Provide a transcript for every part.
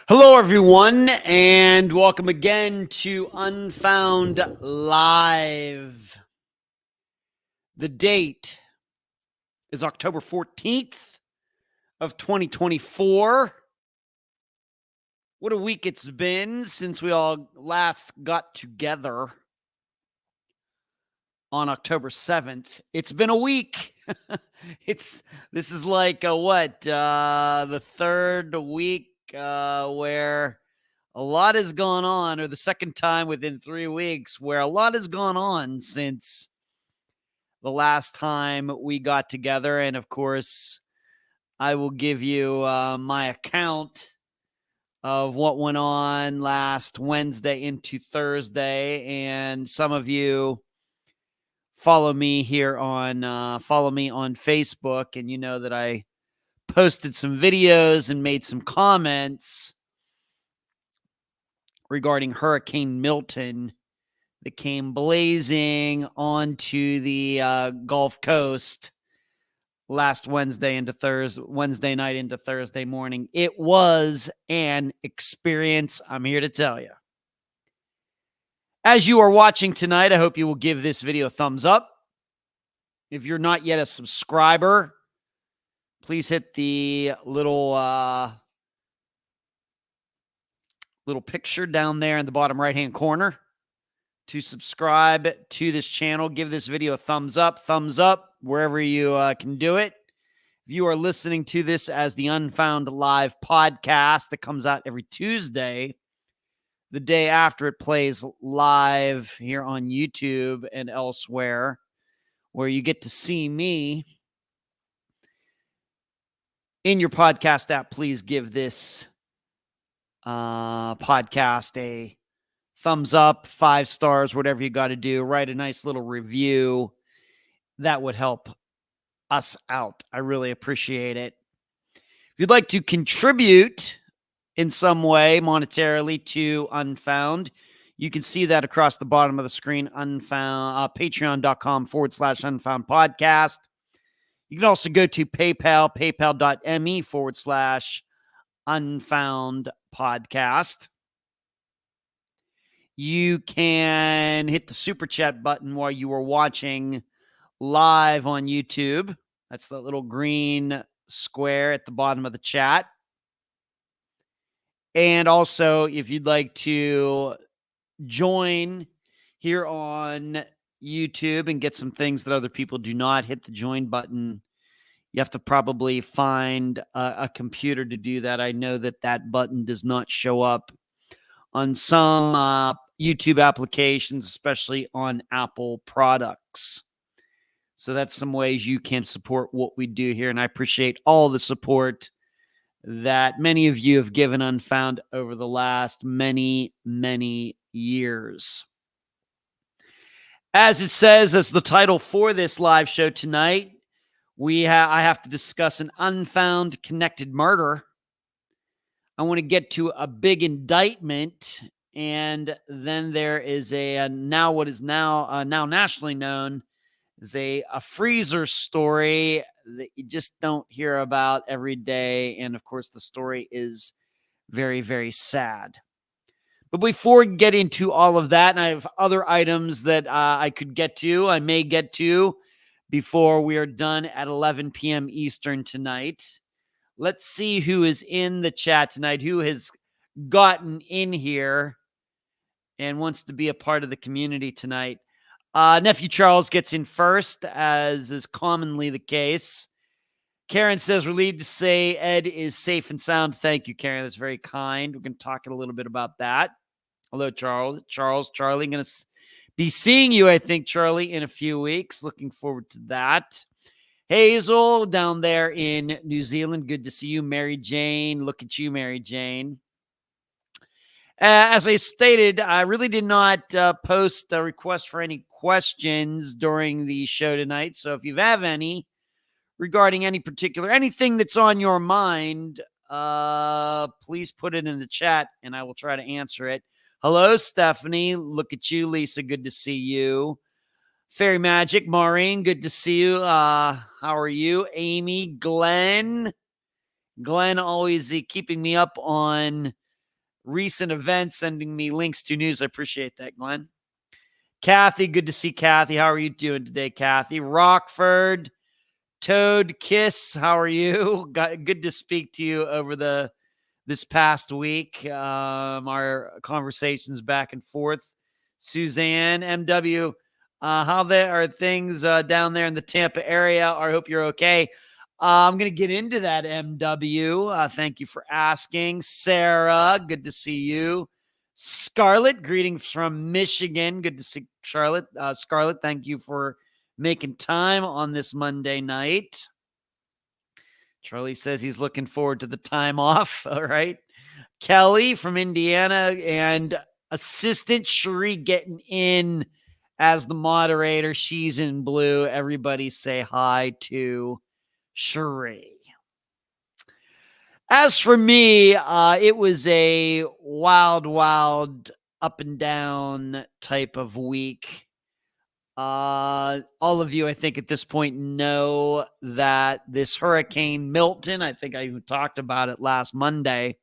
Hello, everyone, and welcome again to Unfound Live. The date is October 14th of 2024. What a week it's been since we all last got together on October 7th. It's been a week. This is like the third week where a lot has gone on, or the second time within 3 weeks where a lot has gone on since the last time we got together. And of course, I will give you my account of what went on last Wednesday into Thursday. And some of you follow me on Facebook, and you know that I posted some videos and made some comments regarding Hurricane Milton that came blazing onto the Gulf Coast last Wednesday night into Thursday morning. It was an experience, I'm here to tell you. As you are watching tonight, I hope you will give this video a thumbs up. If you're not yet a subscriber, please hit the little picture down there in the bottom right-hand corner to subscribe to this channel. Give this video a thumbs up wherever you can do it. If you are listening to this as the Unfound Live podcast that comes out every Tuesday, the day after it plays live here on YouTube and elsewhere, where you get to see me in your podcast app, please give this podcast a thumbs up, 5 stars, whatever you got to do. Write a nice little review. That would help us out. I really appreciate it. If you'd like to contribute in some way monetarily to Unfound, you can see that across the bottom of the screen, patreon.com/Unfound podcast. You can also go to PayPal, paypal.me/Unfound podcast. You can hit the super chat button while you are watching live on YouTube. That's the little green square at the bottom of the chat. And also, if you'd like to join here on YouTube and get some things that other people do not, hit the join button. You have to probably find a computer to do that. I know that button does not show up on some YouTube applications, especially on Apple products. So that's some ways you can support what we do here. And I appreciate all the support that many of you have given Unfound over the last many, many years. As it says, as the title for this live show tonight, I have to discuss an unfound connected murder. I want to get to a big indictment, and then there is what is now nationally known as a freezer story that you just don't hear about every day. And of course, the story is very, very sad. But before we get into all of that, and I have other items that I may get to before we are done at 11 p.m. Eastern tonight. Let's see who is in the chat tonight, who has gotten in here and wants to be a part of the community tonight. Nephew Charles gets in first, as is commonly the case. Karen says, relieved to say Ed is safe and sound. Thank you, Karen. That's very kind. We're going to talk a little bit about that. Hello, Charles. Charlie, going to be seeing you, I think, Charlie, in a few weeks. Looking forward to that. Hazel down there in New Zealand. Good to see you. Mary Jane. Look at you, Mary Jane. As I stated, I really did not post a request for any questions during the show tonight. So if you have any regarding anything that's on your mind, please put it in the chat and I will try to answer it. Hello, Stephanie. Look at you, Lisa. Good to see you. Fairy Magic, Maureen. Good to see you. How are you? Amy, Glenn always keeping me up on recent events, sending me links to news. I appreciate that, Glenn. Kathy, good to see Kathy. How are you doing today, Kathy? Rockford, Toad Kiss, how are you? Good to speak to you over this past week. Our conversations back and forth. Suzanne, MW, how are things down there in the Tampa area? I hope you're okay. I'm going to get into that, MW. Thank you for asking. Sarah, good to see you. Scarlett, greetings from Michigan. Good to see Charlotte. Scarlett, thank you for making time on this Monday night. Charlie says he's looking forward to the time off. All right. Kelly from Indiana and assistant Cherie getting in as the moderator. She's in blue. Everybody say hi to Cherie. As for me, it was a wild up and down type of week. All of you, I think, at this point know that this Hurricane Milton, I think I even talked about it last Monday,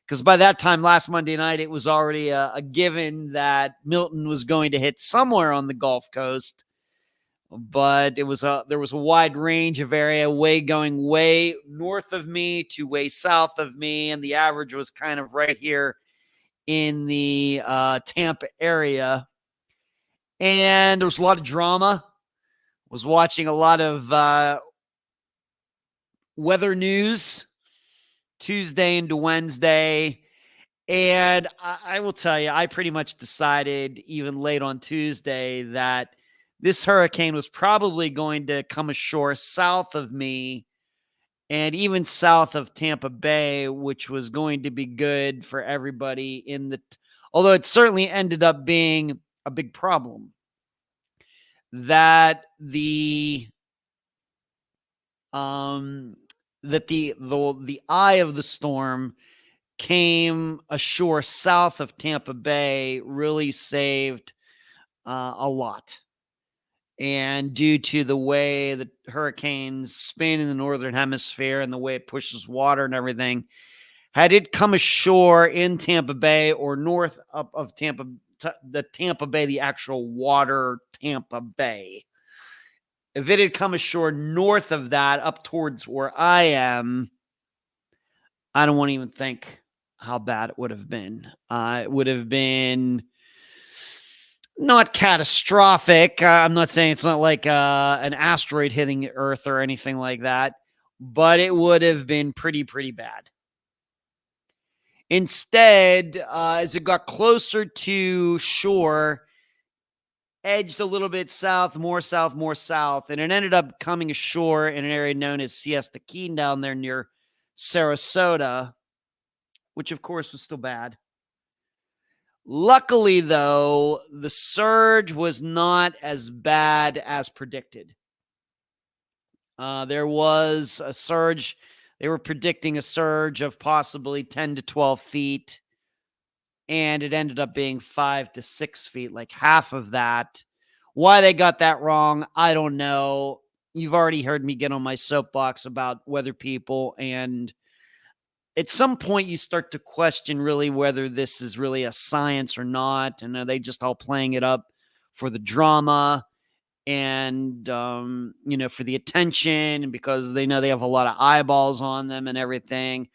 because by that time, last Monday night, it was already a given that Milton was going to hit somewhere on the Gulf Coast. But there was a wide range of area, going way north of me to way south of me, and the average was kind of right here in the Tampa area. And there was a lot of drama. Was watching a lot of weather news Tuesday into Wednesday. And I will tell you, I pretty much decided even late on Tuesday that this hurricane was probably going to come ashore south of me and even south of Tampa Bay, which was going to be good for everybody although it certainly ended up being a big problem. That the eye of the storm came ashore south of Tampa Bay really saved a lot. And due to the way the hurricanes spin in the northern hemisphere and the way it pushes water and everything, had it come ashore in Tampa Bay or north up of Tampa Bay, the actual water Tampa Bay, if it had come ashore north of that up towards where I am, I don't want to even think how bad it would have been. It would have been not catastrophic. I'm not saying it's not like an asteroid hitting Earth or anything like that, but it would have been pretty bad. Instead, as it got closer to shore, edged a little bit south, more south, and it ended up coming ashore in an area known as Siesta Key down there near Sarasota, which of course was still bad. Luckily, though, the surge was not as bad as predicted. There was a surge. They were predicting a surge of possibly 10 to 12 feet, and it ended up being 5 to 6 feet, like half of that. Why they got that wrong, I don't know. You've already heard me get on my soapbox about weather people, and at some point you start to question really whether this is really a science or not, and are they just all playing it up for the drama and for the attention, and because they know they have a lot of eyeballs on them and everything.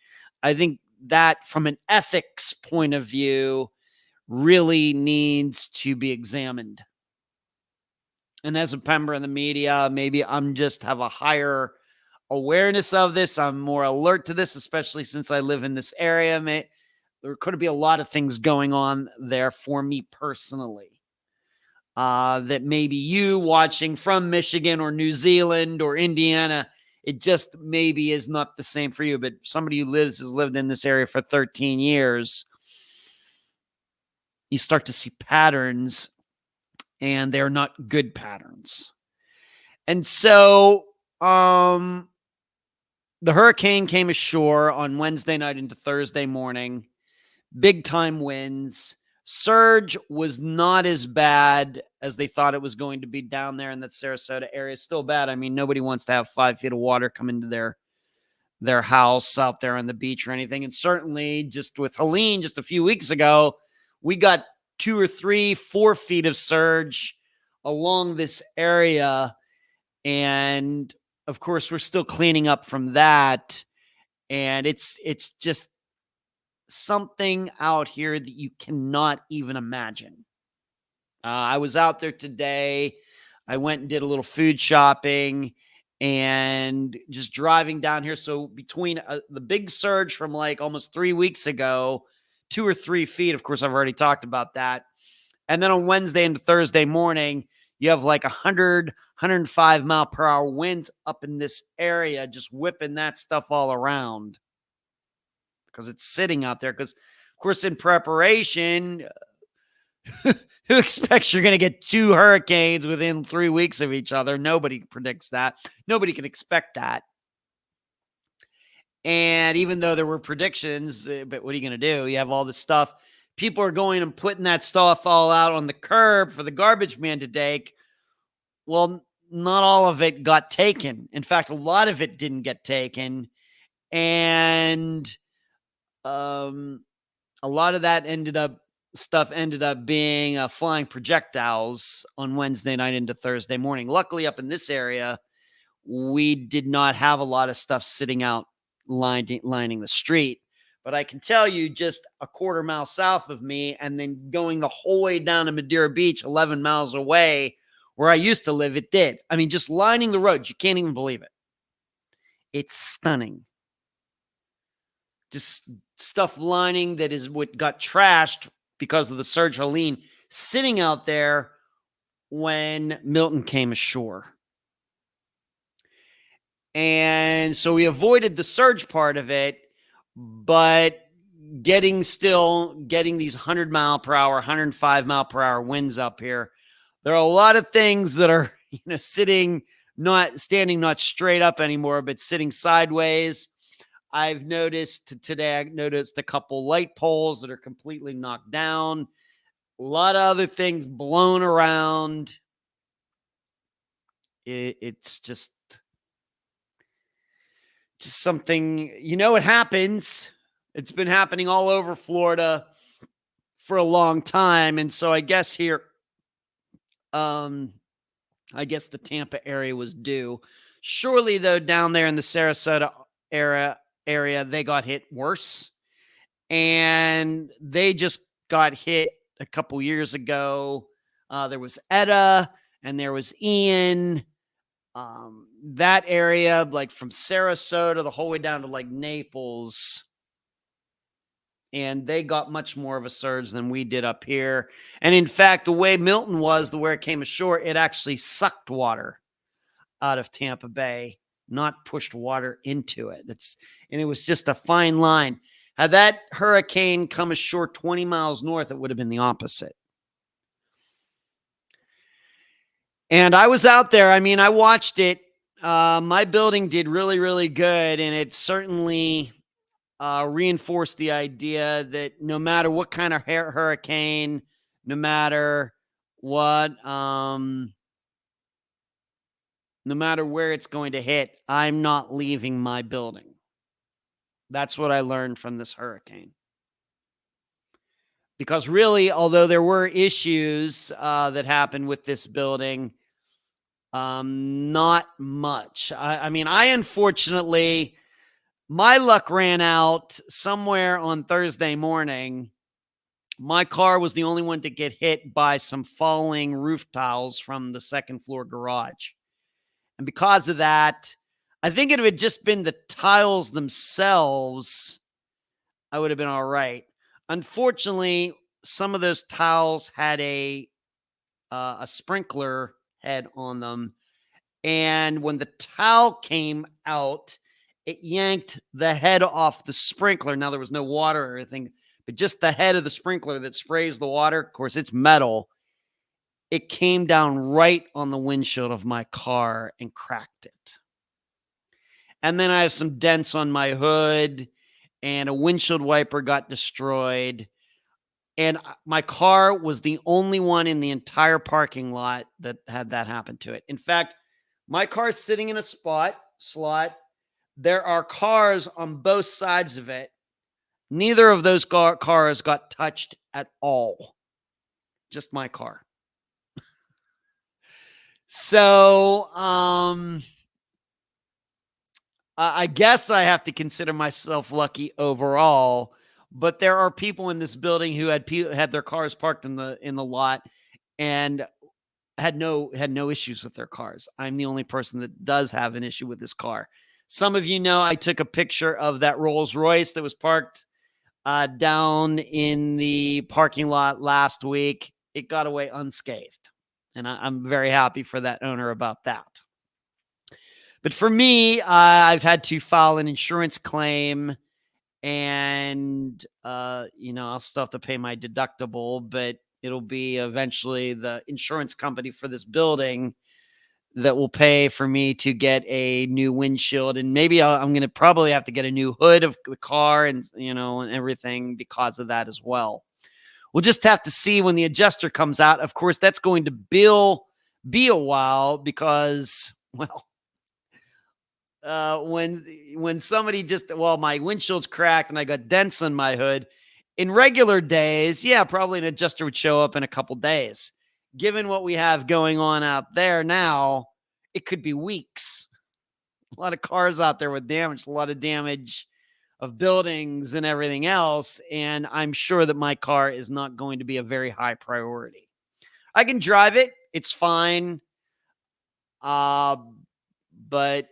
I think that from an ethics point of view really needs to be examined. And as a member of the media, maybe I'm just have a higher awareness of this. I'm more alert to this, especially since I live in this area. There could be a lot of things going on there for me personally. That maybe you watching from Michigan or New Zealand or Indiana, it just maybe is not the same for you. But somebody who has lived in this area for 13 years, you start to see patterns, and they're not good patterns. And so the hurricane came ashore on Wednesday night into Thursday morning. Big time winds. Surge was not as bad as they thought it was going to be down there in that Sarasota area. Still bad. I mean, nobody wants to have 5 feet of water come into their their house out there on the beach or anything. And certainly just with Helene just a few weeks ago, we got 2 or 3, 4 feet of surge along this area. And of course, we're still cleaning up from that. And it's just something out here that you cannot even imagine. I was out there today. I went and did a little food shopping and just driving down here. So between the big surge from like almost 3 weeks ago, 2 or 3 feet, of course, I've already talked about that. And then on Wednesday into Thursday morning, you have like 100, 105 mile per hour winds up in this area, just whipping that stuff all around because it's sitting out there. Because, of course, in preparation, who expects you're going to get 2 hurricanes within 3 weeks of each other? Nobody predicts that. Nobody can expect that. And even though there were predictions, but what are you going to do? You have all this stuff. People are going and putting that stuff all out on the curb for the garbage man to take. Well, not all of it got taken. In fact, a lot of it didn't get taken. And a lot of that ended up being flying projectiles on Wednesday night into Thursday morning. Luckily, up in this area, we did not have a lot of stuff sitting out lining the street. But I can tell you, just a quarter mile south of me and then going the whole way down to Madeira Beach, 11 miles away, where I used to live, it did. I mean, just lining the roads. You can't even believe it. It's stunning. Just stuff lining that is what got trashed because of the surge Helene sitting out there when Milton came ashore. And so we avoided the surge part of it, but getting these 100 mile per hour, 105 mile per hour winds up here. There are a lot of things that are, standing not straight up anymore, but sitting sideways. I've noticed a couple light poles that are completely knocked down. A lot of other things blown around. It's just something, it happens. It's been happening all over Florida for a long time. And so I guess here, I guess the Tampa area was due. Surely, though, down there in the Sarasota area, they got hit worse. And they just got hit a couple years ago. There was Eta and there was Ian. That area, like from Sarasota the whole way down to like Naples. And they got much more of a surge than we did up here. And in fact, the way Milton was, where it came ashore, it actually sucked water out of Tampa Bay, not pushed water into it. And it was just a fine line. Had that hurricane come ashore 20 miles north, it would have been the opposite. And I was out there. I mean, I watched it. My building did really, really good. And it certainly reinforced the idea that no matter what kind of hurricane, no matter what, no matter where it's going to hit, I'm not leaving my building. That's what I learned from this hurricane. Because really, although there were issues that happened with this building, not much. I mean, unfortunately, my luck ran out somewhere on Thursday morning. My car was the only one to get hit by some falling roof tiles from the second floor garage. And because of that, I think if it had just been the tiles themselves, I would have been all right. Unfortunately, some of those tiles had a sprinkler head on them. And when the tile came out, it yanked the head off the sprinkler. Now, there was no water or anything, but just the head of the sprinkler that sprays the water. Of course, it's metal. It came down right on the windshield of my car and cracked it. And then I have some dents on my hood, and a windshield wiper got destroyed. And my car was the only one in the entire parking lot that had that happen to it. In fact, my car's sitting in a slot There are cars on both sides of it. Neither of those cars got touched at all. Just my car. So, I guess I have to consider myself lucky overall, but there are people in this building who had their cars parked in the lot and had no issues with their cars. I'm the only person that does have an issue with this car. Some of you know I took a picture of that Rolls Royce that was parked down in the parking lot last week. It got away unscathed, and I'm very happy for that owner about that. But for me, I've had to file an insurance claim, and I'll still have to pay my deductible, but it'll be eventually the insurance company for this building that will pay for me to get a new windshield, and maybe I'm going to probably have to get a new hood of the car, and and everything because of that as well. We'll just have to see when the adjuster comes out. Of course, that's going to be a while because, well, when somebody my windshield's cracked and I got dents on my hood. In regular days, yeah, probably an adjuster would show up in a couple days. Given what we have going on out there now, it could be weeks. A lot of cars out there with damage, a lot of damage of buildings and everything else, and I'm sure that my car is not going to be a very high priority. I can drive it. It's fine. But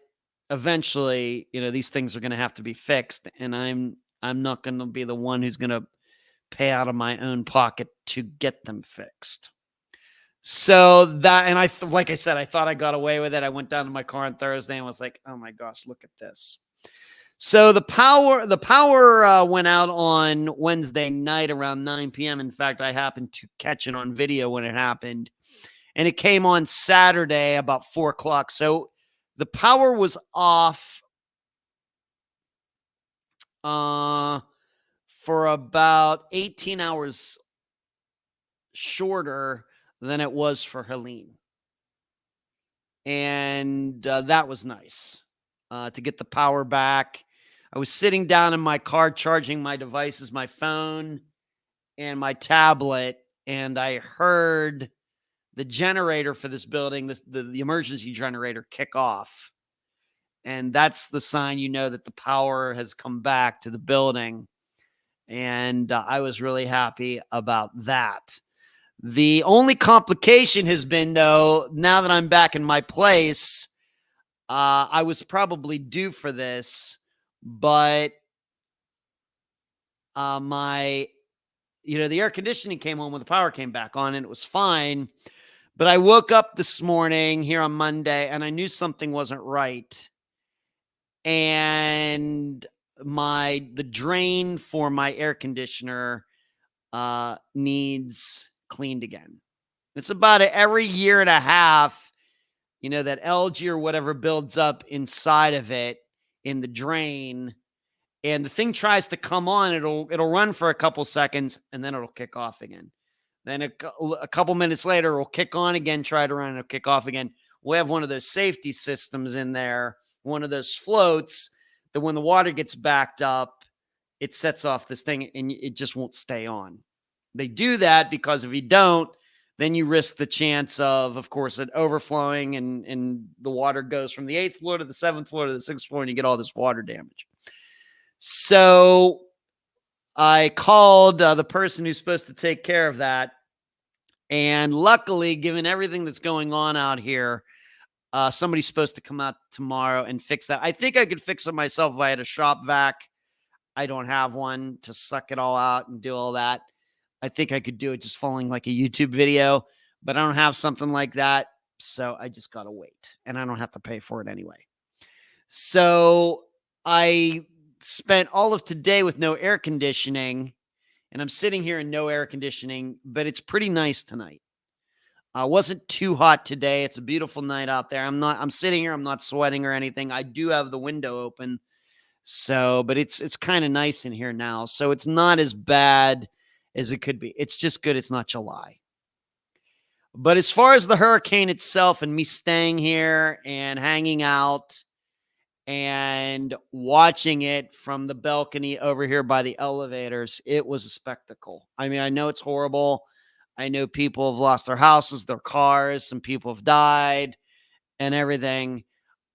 eventually, these things are going to have to be fixed, and I'm not going to be the one who's going to pay out of my own pocket to get them fixed. So that, and like I said, I thought I got away with it. I went down to my car on Thursday and was like, oh my gosh, look at this. So the power went out on Wednesday night around 9 p.m. In fact, I happened to catch it on video when it happened, and it came on Saturday about 4 o'clock. So the power was off for about 18 hours shorter than it was for Helene. And that was nice to get the power back. I was sitting down in my car charging my devices, my phone and my tablet, and I heard the generator for this building, the emergency generator, kick off. And that's the sign that the power has come back to the building. And I was really happy about that. The only complication has been, though, now that I'm back in my place, I was probably due for this, but the air conditioning came on when the power came back on, and it was fine. But I woke up this morning here on Monday, and I knew something wasn't right. And the drain for my air conditioner needs cleaned again. It's about every year and a half, that algae or whatever builds up inside of it in the drain, and the thing tries to come on. It'll run for a couple seconds, and then it'll kick off again. Then a couple minutes later, it'll kick on again, try to run, and it'll kick off again. We have one of those safety systems in there, one of those floats that when the water gets backed up, it sets off this thing and it just won't stay on. They do that because if you don't, then you risk the chance of course, it overflowing and the water goes from the 8th floor to the 7th floor to the 6th floor and you get all this water damage. So I called the person who's supposed to take care of that. And luckily, given everything that's going on out here, somebody's supposed to come out tomorrow and fix that. I think I could fix it myself if I had a shop vac. I don't have one to suck it all out and do all that. I think I could do it just following like a YouTube video, but I don't have something like that. So I just got to wait, and I don't have to pay for it anyway. So I spent all of today with no air conditioning, and I'm sitting here in no air conditioning, but it's pretty nice tonight. Wasn't too hot today. It's a beautiful night out there. I'm sitting here. I'm not sweating or anything. I do have the window open. So, but it's kind of nice in here now. So it's not as bad as it could be. It's just good it's not July. But as far as the hurricane itself and me staying here and hanging out and watching it from the balcony over here by the elevators, it was a spectacle. I mean, I know it's horrible. I know people have lost their houses, their cars, some people have died and everything.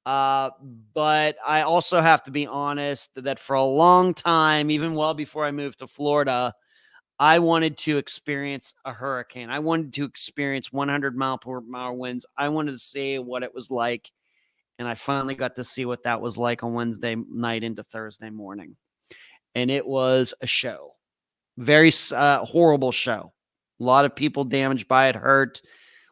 Uh, but I also have to be honest that for a long time, even well before I moved to Florida, I wanted to experience a hurricane. I wanted to experience 100-mile-per-hour winds. I wanted to see what it was like. And I finally got to see what that was like on Wednesday night into Thursday morning. And it was a show. Very horrible show. A lot of people damaged by it, hurt.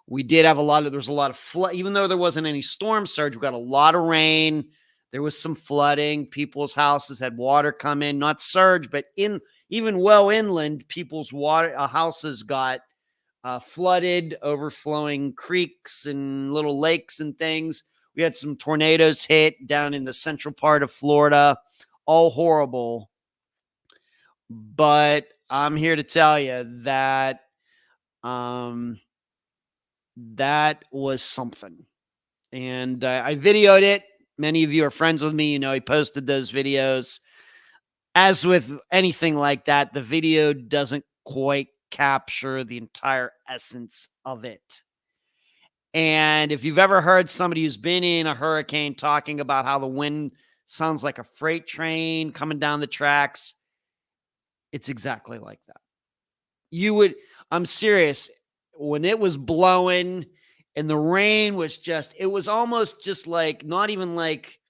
We did have there's a lot of flood, even though there wasn't any storm surge. We got a lot of rain. There was some flooding. People's houses had water come in, not surge, but even well inland, people's houses got flooded, overflowing creeks and little lakes and things. We had some tornadoes hit down in the central part of Florida, all horrible. But I'm here to tell you that that was something. And I videoed it. Many of you are friends with me. You know, I posted those videos. As with anything like that, the video doesn't quite capture the entire essence of it. And if you've ever heard somebody who's been in a hurricane talking about how the wind sounds like a freight train coming down the tracks, it's exactly like that. I'm serious, when it was blowing and the rain was it was almost just like, not even like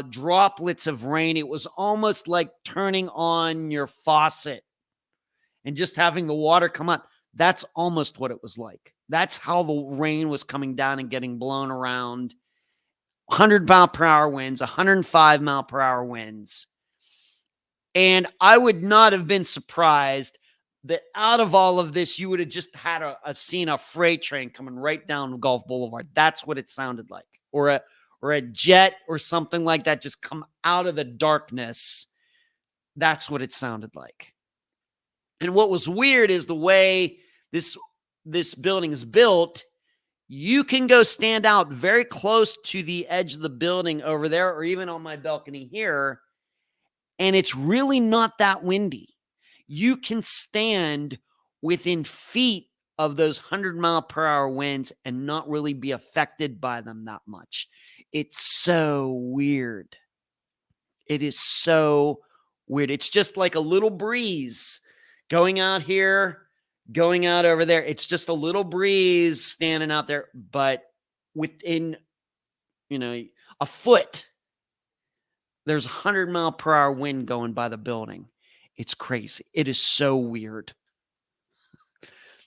droplets of rain. It was almost like turning on your faucet and just having the water come up. That's almost what it was like. That's how the rain was coming down and getting blown around. 100-mile-per-hour winds, 105-mile-per-hour winds. And I would not have been surprised that out of all of this, you would have just had seen a freight train coming right down Gulf Boulevard. That's what it sounded like. Or a jet or something like that just come out of the darkness. That's what it sounded like. And what was weird is the way this building is built. You can go stand out very close to the edge of the building over there, or even on my balcony here, and it's really not that windy. You can stand within feet of those 100-mile-per-hour winds and not really be affected by them that much. It's so weird. It is so weird. It's just like a little breeze going out here, going out over there. It's just a little breeze standing out there, but within, a foot, there's a 100-mile-per-hour wind going by the building. It's crazy. It is so weird.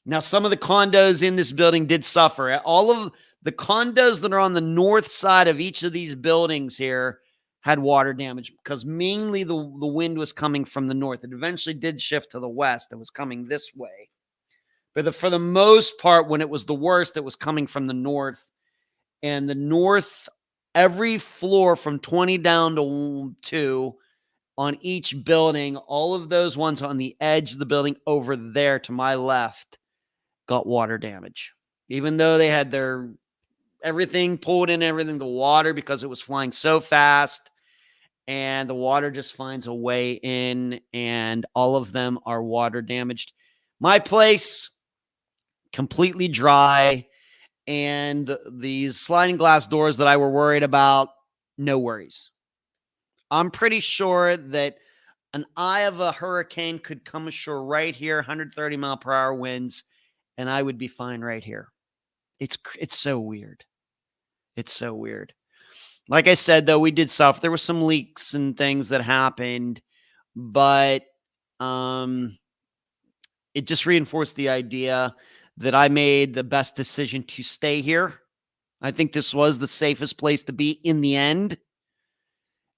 Now, some of the condos in this building did suffer. All of the condos that are on the north side of each of these buildings here had water damage because mainly the wind was coming from the north. It eventually did shift to the west. It was coming this way. But for the most part, when it was the worst, it was coming from the north. And the north, every floor from 20 down to 2 on each building, all of those ones on the edge of the building over there to my left got water damage. Even though they had their everything pulled in, the water, because it was flying so fast, and the water just finds a way in, and all of them are water damaged. My place, completely dry, and these sliding glass doors that I were worried about, no worries. I'm pretty sure that an eye of a hurricane could come ashore right here, 130-mile-per-hour winds, and I would be fine right here. It's so weird. It's so weird. Like I said, though, we did suffer. There were some leaks and things that happened, but it just reinforced the idea that I made the best decision to stay here. I think this was the safest place to be in the end.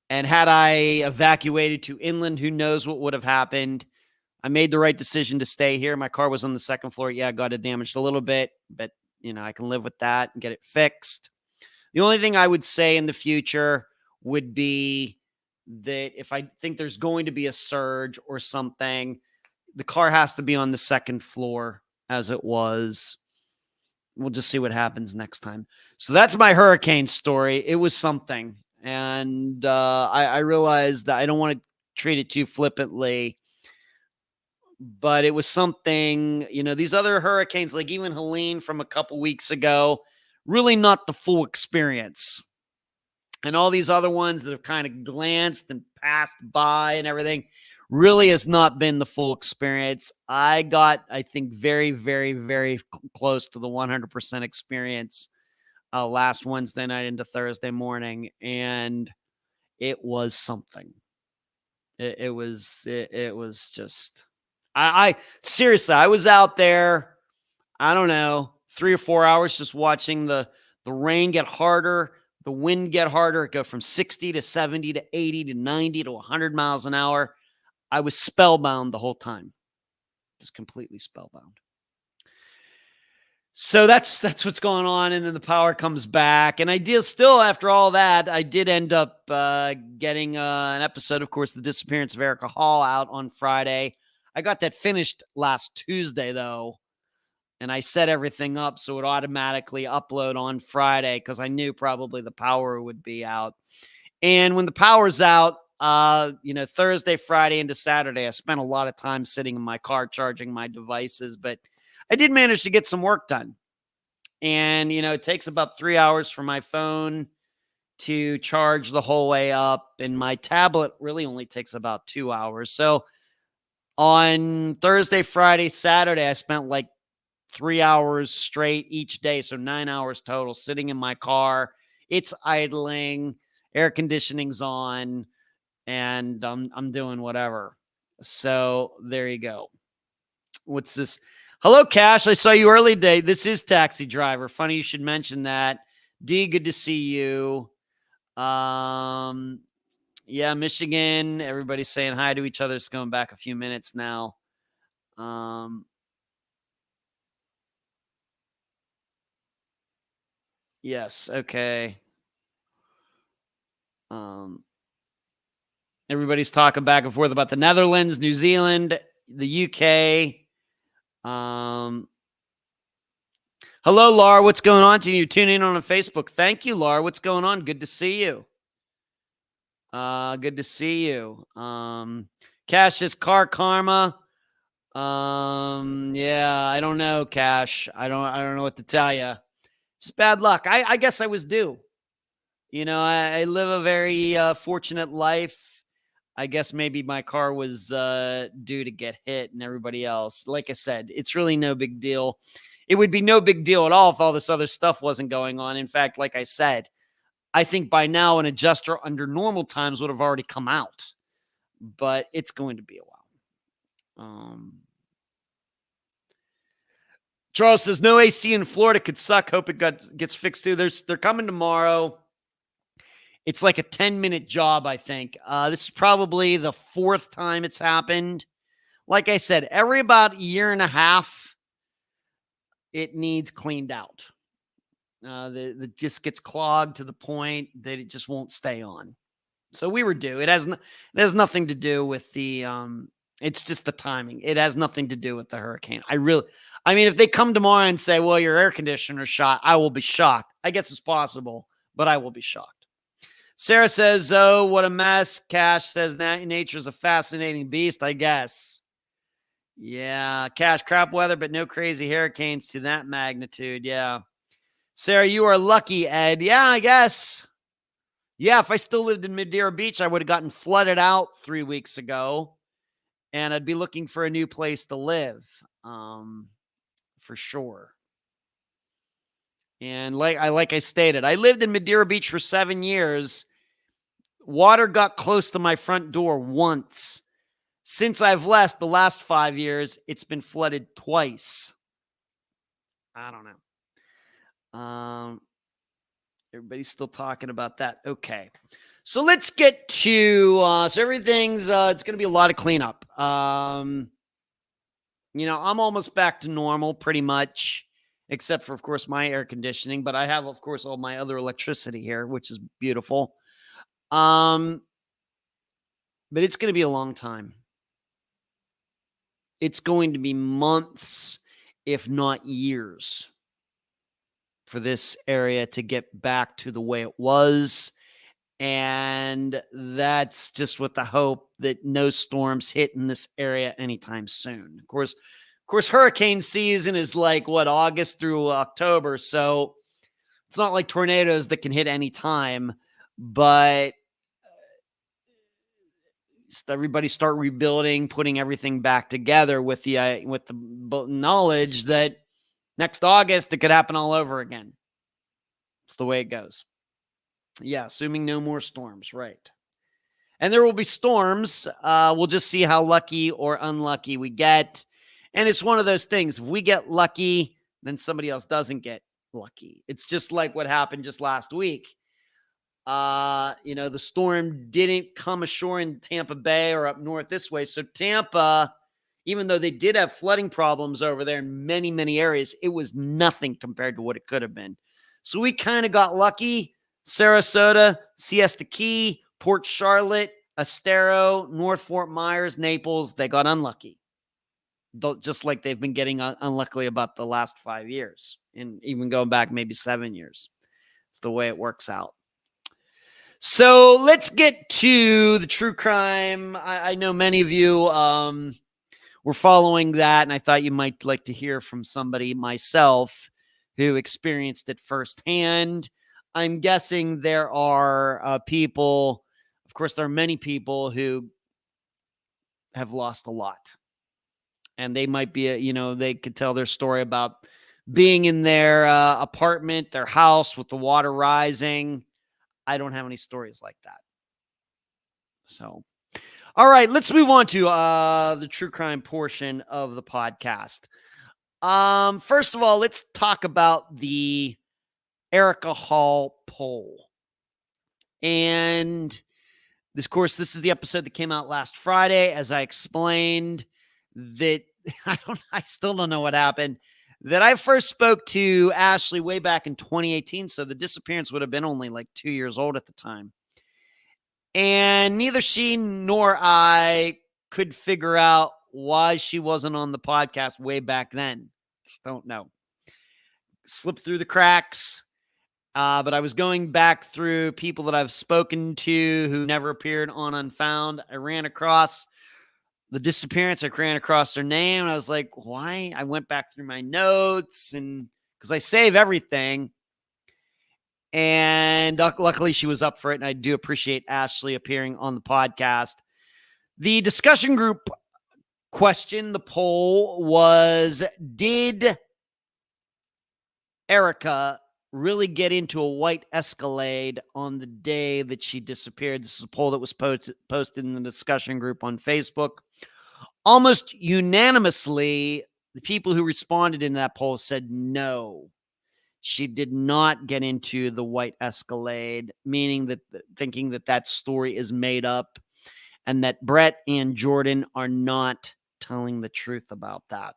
And had I evacuated to inland, who knows what would have happened. I made the right decision to stay here. My car was on the second floor. Yeah, got it damaged a little bit, but I can live with that and get it fixed. The only thing I would say in the future would be that if I think there's going to be a surge or something, the car has to be on the second floor as it was. We'll just see what happens next time. So that's my hurricane story. It was something. And I realized that I don't want to treat it too flippantly, but it was something, these other hurricanes, like even Helene from a couple weeks ago, really not the full experience. And all these other ones that have kind of glanced and passed by and everything really has not been the full experience. I got, I think, very, very, very close to the 100% experience last Wednesday night into Thursday morning. And it was something. It was just, I seriously, I was out there, I don't know, 3 or 4 hours just watching the rain get harder, the wind get harder, it go from 60 to 70 to 80 to 90 to 100 miles an hour. I was spellbound the whole time. Just completely spellbound. So that's what's going on, and then the power comes back, and I did still, after all that, I did end up getting an episode, of course, The Disappearance of Erica Hall, out on Friday. I got that finished last Tuesday, though, and I set everything up so it automatically upload on Friday because I knew probably the power would be out. And when the power's out, Thursday, Friday, into Saturday, I spent a lot of time sitting in my car charging my devices, but I did manage to get some work done. And, it takes about 3 hours for my phone to charge the whole way up. And my tablet really only takes about 2 hours. So on Thursday, Friday, Saturday, I spent like 3 hours straight each day. So 9 hours total sitting in my car. It's idling, air conditioning's on, and I'm doing whatever. So there you go. What's this? Hello, Cash. I saw you early today. This is Taxi Driver. Funny you should mention that. D, good to see you. Yeah, Michigan. Everybody's saying hi to each other. It's going back a few minutes now. Yes, okay. Everybody's talking back and forth about the Netherlands, New Zealand, the UK. Hello, Laura. What's going on to you? Tuning in on Facebook. Thank you, Laura. What's going on? Good to see you. Good to see you. Cash says car karma. Yeah, I don't know, Cash. I don't know what to tell you. It's bad luck. I guess I was due. I live a very fortunate life. I guess maybe my car was due to get hit, and everybody else. Like I said, it's really no big deal. It would be no big deal at all if all this other stuff wasn't going on. In fact, like I said, I think by now an adjuster under normal times would have already come out, but it's going to be a while. Charles says no AC in Florida could suck. Hope it gets fixed too. They're coming tomorrow. It's like a 10-minute job, I think. This is probably the 4th time it's happened. Like I said, every about a year and a half, it needs cleaned out. The just gets clogged to the point that it just won't stay on. So we were due. It has nothing to do with the it's just the timing. It has nothing to do with the hurricane. I mean, if they come tomorrow and say, well, your air conditioner's shot, I will be shocked. I guess it's possible, but I will be shocked. Sarah says, oh, what a mess. Cash says nature's a fascinating beast, I guess. Yeah, Cash, crap weather, but no crazy hurricanes to that magnitude. Yeah. Sarah, you are lucky, Ed. Yeah, I guess. Yeah, if I still lived in Madeira Beach, I would have gotten flooded out 3 weeks ago, and I'd be looking for a new place to live, for sure. And like I stated, I lived in Madeira Beach for 7 years. Water got close to my front door once. Since I've left the last 5 years, it's been flooded twice. I don't know. Everybody's still talking about that. Okay. So let's get to, so everything's, it's going to be a lot of cleanup. I'm almost back to normal pretty much, except for, of course, my air conditioning, but I have, of course, all my other electricity here, which is beautiful. But it's going to be a long time. It's going to be months, if not years, for this area to get back to the way it was And that's just with the hope that no storms hit in this area anytime soon. Of course, hurricane season is like what, August through October. So it's not like tornadoes that can hit any time, but everybody start rebuilding, putting everything back together with the knowledge that next August it could happen all over again. It's the way it goes. Yeah, assuming no more storms, right? And there will be storms. We'll just see how lucky or unlucky we get. And it's one of those things. If we get lucky, then somebody else doesn't get lucky. It's just like what happened just last week. The storm didn't come ashore in Tampa Bay or up north this way. So Tampa, even though they did have flooding problems over there in many, many areas, it was nothing compared to what it could have been. So we kind of got lucky. Sarasota, Siesta Key, Port Charlotte, Estero, North Fort Myers, Naples, they got unlucky. Just like they've been getting unlucky about the last 5 years and even going back maybe 7 years. It's the way it works out. So let's get to the true crime. I know many of you were following that, and I thought you might like to hear from somebody, myself, who experienced it firsthand. I'm guessing there are people, of course, there are many people who have lost a lot. And they might be, they could tell their story about being in their apartment, their house with the water rising. I don't have any stories like that. So, all right, let's move on to the true crime portion of the podcast. First of all, let's talk about the Erica Hall poll. And this is the episode that came out last Friday. As I explained, that I still don't know what happened. That I first spoke to Ashley way back in 2018. So the disappearance would have been only like 2 years old at the time. And neither she nor I could figure out why she wasn't on the podcast way back then. Don't know. Slipped through the cracks. But I was going back through people that I've spoken to who never appeared on Unfound. I ran across the disappearance. I ran across her name, and I was like, why? I went back through my notes, and because I save everything. And luckily she was up for it, and I do appreciate Ashley appearing on the podcast. The discussion group question, the poll was, did Erica really get into a white Escalade on the day that she disappeared? This is a poll that was posted in the discussion group on Facebook. Almost unanimously, the people who responded in that poll said no. She did not get into the white Escalade, meaning that thinking that story is made up and that Brett and Jordan are not telling the truth about that.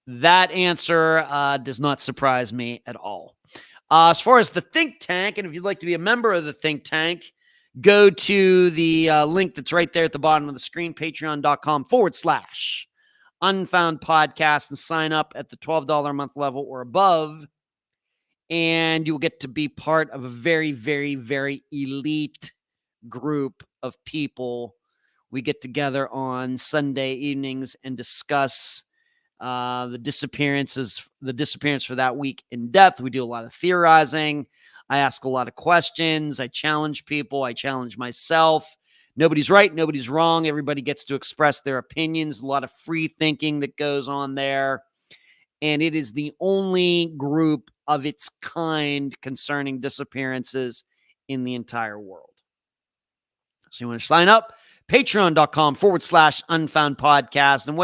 That answer does not surprise me at all. As far as the think tank, and if you'd like to be a member of the think tank, go to the link that's right there at the bottom of the screen, patreon.com/Unfound Podcast, and sign up at the $12 a month level or above. And you'll get to be part of a very, very, very elite group of people. We get together on Sunday evenings and discuss the disappearance for that week in depth. We do a lot of theorizing. I ask a lot of questions. I challenge people. I challenge myself. Nobody's right. Nobody's wrong. Everybody gets to express their opinions. A lot of free thinking that goes on there. And it is the only group of its kind concerning disappearances in the entire world. So you want to sign up, patreon.com/Unfound Podcast. And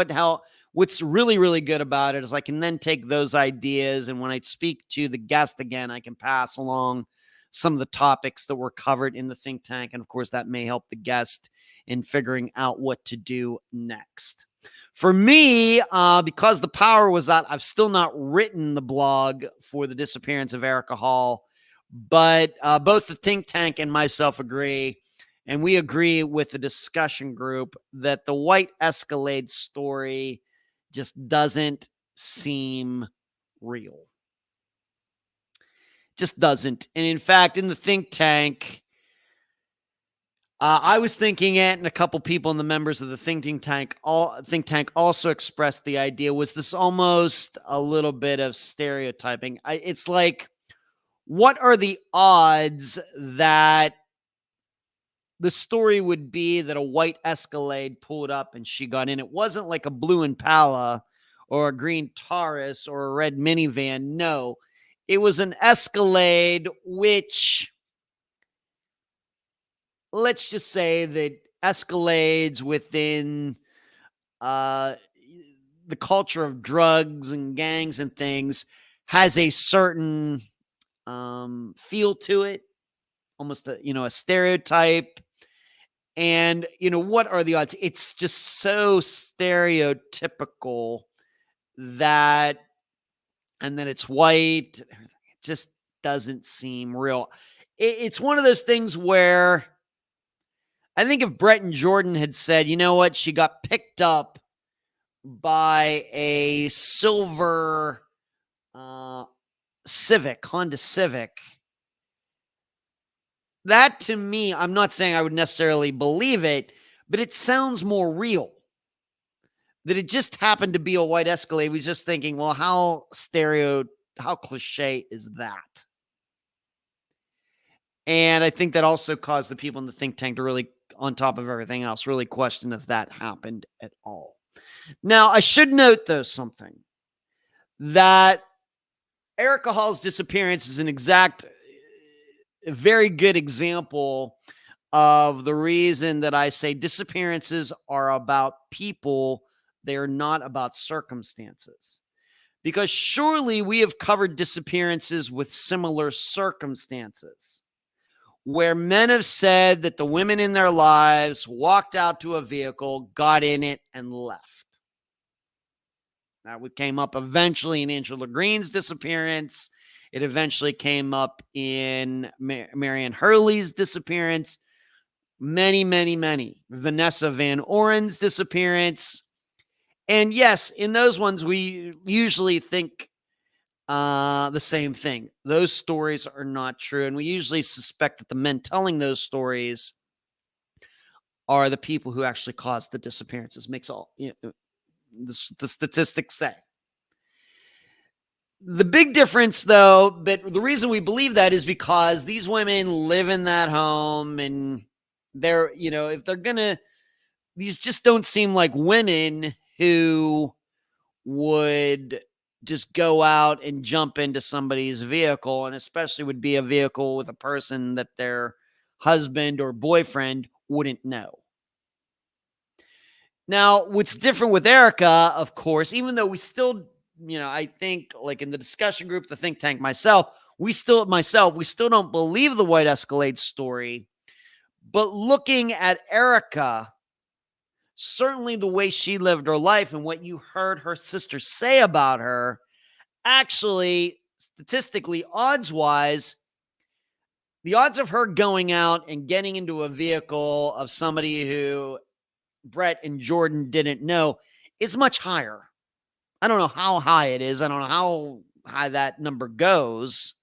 what's really, really good about it is I can then take those ideas, and when I speak to the guest again, I can pass along some of the topics that were covered in the think tank. And of course, that may help the guest in figuring out what to do next. For me, because the power was out, I've still not written the blog for the disappearance of Erica Hall, but both the think tank and myself agree, and we agree with the discussion group, that the white Escalade story just doesn't seem real. Just doesn't. And in fact, in the think tank, I was thinking it, and a couple people and the members of the think tank also expressed the idea. Was this almost a little bit of stereotyping? It's like, what are the odds that the story would be that a white Escalade pulled up and she got in? It wasn't like a blue Impala or a green Taurus or a red minivan. No, it was an Escalade, which, let's just say that Escalades within uh, the culture of drugs and gangs and things has a certain feel to it, almost a stereotype. And what are the odds? It's just so stereotypical that, and then it's white. It just doesn't seem real. It's one of those things where I think if Brett and Jordan had said, you know what, she got picked up by a silver Honda Civic, that to me, I'm not saying I would necessarily believe it, but it sounds more real. That it just happened to be a white Escalade. We was just thinking, well, how cliche is that? And I think that also caused the people in the think tank to really, on top of everything else, really question if that happened at all. Now, I should note, though, something, that Erica Hall's disappearance is a very good example of the reason that I say disappearances are about people. They're not about circumstances. Because surely we have covered disappearances with similar circumstances where men have said that the women in their lives walked out to a vehicle, got in it, and left. That came up eventually in Angela Green's disappearance. It eventually came up in Marianne Hurley's disappearance. Many, many, many. Vanessa Van Oren's disappearance. And yes, in those ones, we usually think the same thing. Those stories are not true. And we usually suspect that the men telling those stories are the people who actually caused the disappearances. Makes all, the statistics say. The big difference, though, but the reason we believe that is because these women live in that home, and they're, if they're gonna, these just don't seem like women who would just go out and jump into somebody's vehicle, and especially would be a vehicle with a person that their husband or boyfriend wouldn't know. Now, what's different with Erica, of course, even though we still, I think, like in the discussion group, the think tank, we still don't believe the white Escalade story. But looking at Erica, certainly the way she lived her life and what you heard her sister say about her, actually, statistically, odds-wise, the odds of her going out and getting into a vehicle of somebody who Brett and Jordan didn't know is much higher. I don't know how high it is. I don't know how high that number goes,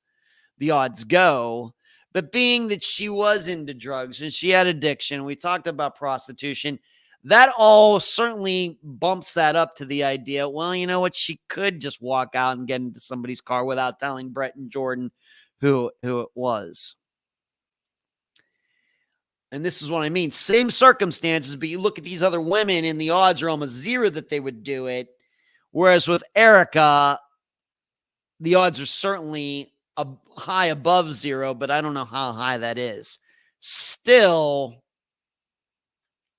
the odds go. But being that she was into drugs and she had addiction, we talked about prostitution, that all certainly bumps that up to the idea, well, you know what? She could just walk out and get into somebody's car without telling Brett and Jordan who it was. And this is what I mean. Same circumstances, but you look at these other women and the odds are almost zero that they would do it. Whereas with Erica, the odds are certainly high above zero, but I don't know how high that is. Still,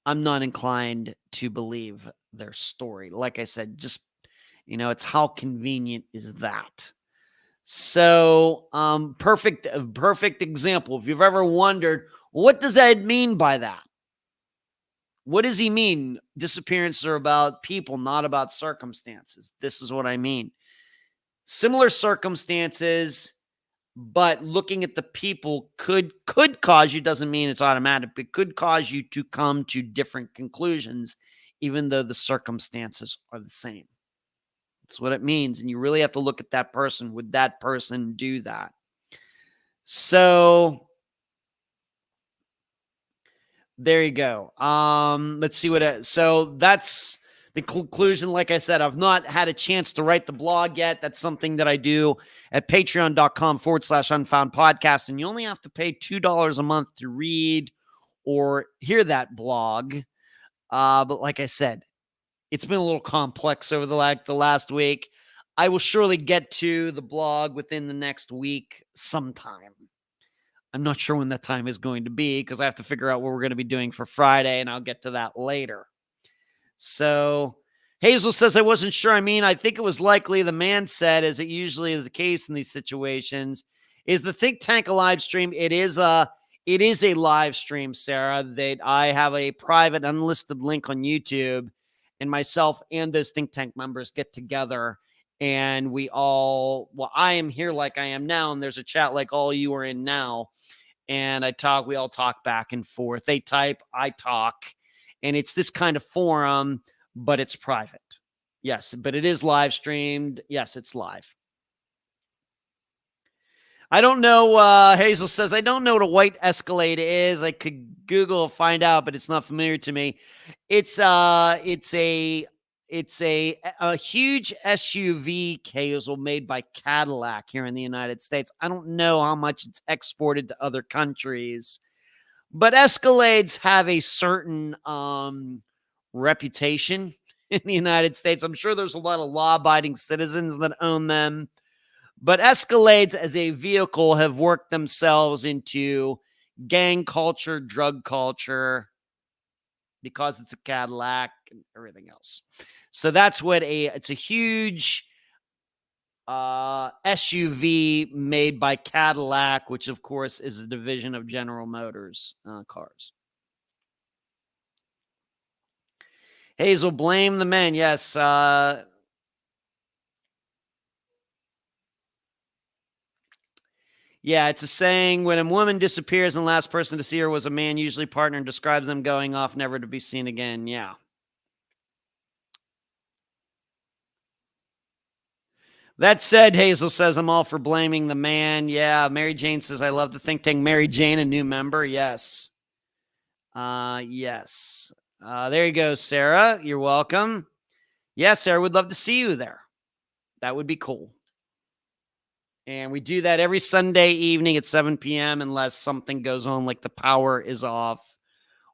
I'm not inclined to believe their story. Like I said, just, it's how convenient is that? So, perfect example. If you've ever wondered, what does that mean by that? What does he mean? Disappearances are about people, not about circumstances. This is what I mean. Similar circumstances, but looking at the people could cause you, doesn't mean it's automatic, but could cause you to come to different conclusions, even though the circumstances are the same. That's what it means. And you really have to look at that person. Would that person do that? So There you go. Let's see so that's the conclusion. Like I said, I've not had a chance to write the blog yet. That's something that I do at patreon.com/unfound podcast. And you only have to pay $2 a month to read or hear that blog. But like I said, it's been a little complex over the last week. I will surely get to the blog within the next week sometime. I'm not sure when that time is going to be because I have to figure out what we're going to be doing for Friday, and I'll get to that later. So Hazel says, I wasn't sure. I mean, I think it was likely the man said, as it usually is the case in these situations, is the think tank a live stream? It is a live stream, Sarah, that I have a private unlisted link on YouTube, and myself and those think tank members get together. And I am here like I am now, and there's a chat like all you are in now. And we all talk back and forth. They type, I talk. And it's this kind of forum, but it's private. Yes, but it is live streamed. Yes, it's live. I don't know. Hazel says, I don't know what a white Escalade is. I could Google find out, but it's not familiar to me. It's a huge SUV, Hazel, made by Cadillac here in the United States. I don't know how much it's exported to other countries, but Escalades have a certain reputation in the United States. I'm sure there's a lot of law-abiding citizens that own them, but Escalades as a vehicle have worked themselves into gang culture, drug culture, because it's a Cadillac and everything else. So that's what it's a huge SUV made by Cadillac, which of course is a division of General Motors cars. Hazel, blame the men. Yes. Yeah, it's a saying, when a woman disappears and the last person to see her was a man, usually partner, and describes them going off never to be seen again. Yeah. That said, Hazel says, I'm all for blaming the man. Yeah. Mary Jane says, I love the think tank. Mary Jane, a new member. Yes. Yes. There you go, Sarah. You're welcome. Yes, Sarah, would love to see you there. That would be cool. And we do that every Sunday evening at 7 p.m. unless something goes on, like the power is off